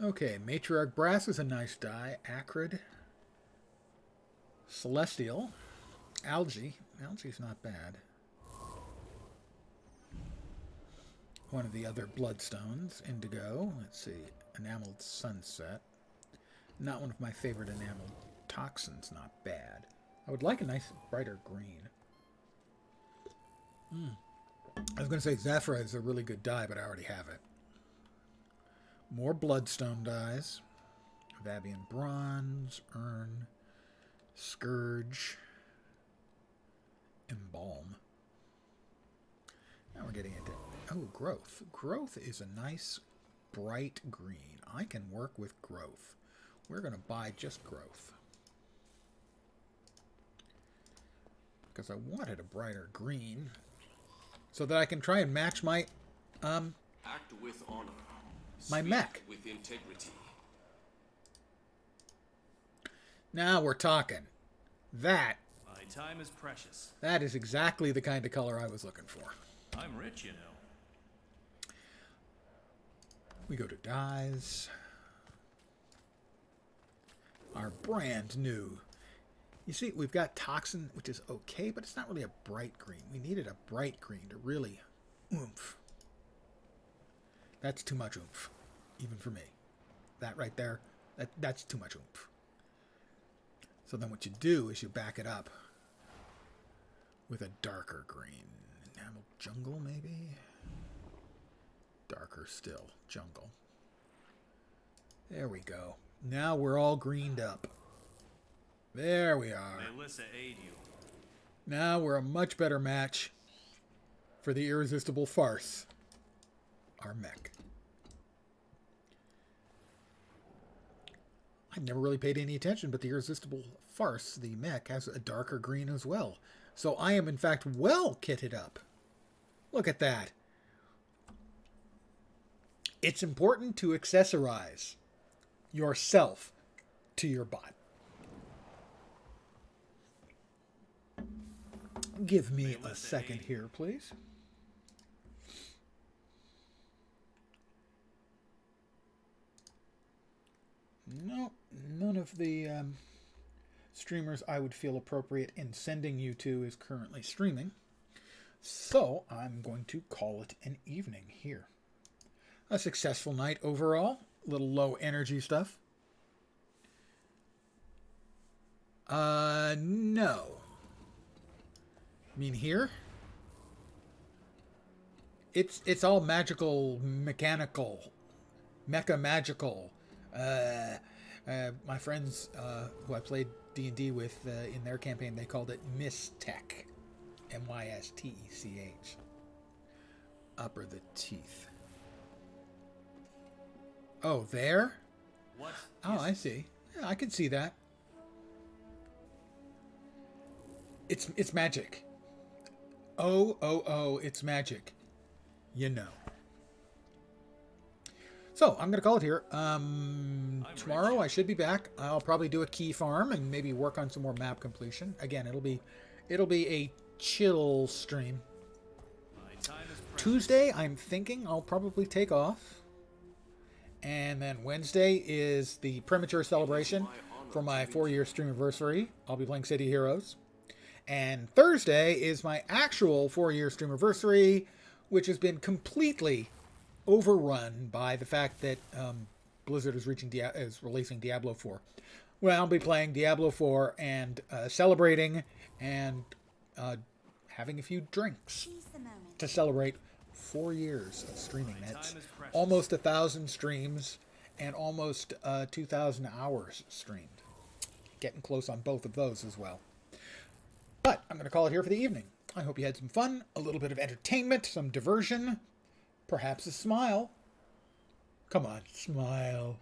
Okay, Matriarch Brass is a nice die. Acrid. Celestial. Algae. Algae's not bad. One of the other Bloodstones. Indigo. Let's see. Enameled Sunset. Not one of my favorite enameled toxins. Not bad. I would like a nice brighter green. I was going to say Zephyr is a really good die, but I already have it. More Bloodstone dies. Vabian Bronze, Urn, Scourge, Embalm. Now we're getting into... oh, Growth. Growth is a nice, bright green. I can work with Growth. We're going to buy just Growth. Because I wanted a brighter green. So that I can try and match my... act with honor. my mech. With integrity. Now we're talking. That. My time is precious. That is exactly the kind of color I was looking for. I'm rich, you know. We go to dyes. Our brand new. You see, we've got Toxin, which is okay, but it's not really a bright green. We needed a bright green to really oomph. That's too much oomph, even for me. That right there, that's too much oomph. So then what you do is you back it up with a darker green. Enameled Jungle, maybe? Darker still, Jungle. There we go. Now we're all greened up. There we are. Melissa aid you. Now we're a much better match for the irresistible farce. Our mech. I never really paid any attention, but the Irresistible Farce, the mech, has a darker green as well. So I am, in fact, well kitted up. Look at that. It's important to accessorize yourself to your bot. Give me a second here, please. No, none of the streamers I would feel appropriate in sending you to is currently streaming. So I'm going to call it an evening here. A successful night overall. A little low energy stuff. No. I mean here? It's all magical, mechanical, mecha magical. My friends who I played D&D with in their campaign, they called it Mystech. Mystech. Upper the teeth. Oh, there? What? Oh, I see. Yeah, I can see that. It's magic. Oh, it's magic. You know. So, I'm going to call it here. Tomorrow I should be back. I'll probably do a key farm and maybe work on some more map completion. Again, it'll be a chill stream. Tuesday, I'm thinking I'll probably take off. And then Wednesday is the premature celebration for my 4-year stream anniversary. I'll be playing City Heroes. And Thursday is my actual 4-year stream anniversary, which has been completely overrun by the fact that Blizzard is releasing Diablo 4. Well, I'll be playing Diablo 4 and celebrating and having a few drinks to celebrate 4 years of streaming. That's almost 1,000 streams and almost 2,000 hours streamed. Getting close on both of those as well. But I'm going to call it here for the evening. I hope you had some fun, a little bit of entertainment, some diversion, perhaps a smile. Come on, smile.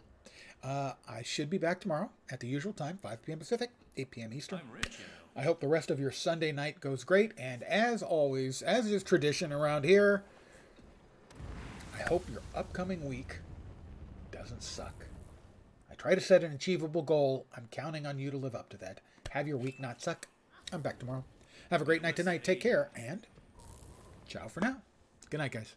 I should be back tomorrow at the usual time, 5 p.m. Pacific, 8 p.m. Eastern. I'm rich, you know. I hope the rest of your Sunday night goes great. And as always, as is tradition around here, I hope your upcoming week doesn't suck. I try to set an achievable goal. I'm counting on you to live up to that. Have your week not suck. I'm back tomorrow. Have a great night tonight. Take care, and ciao for now. Good night, guys.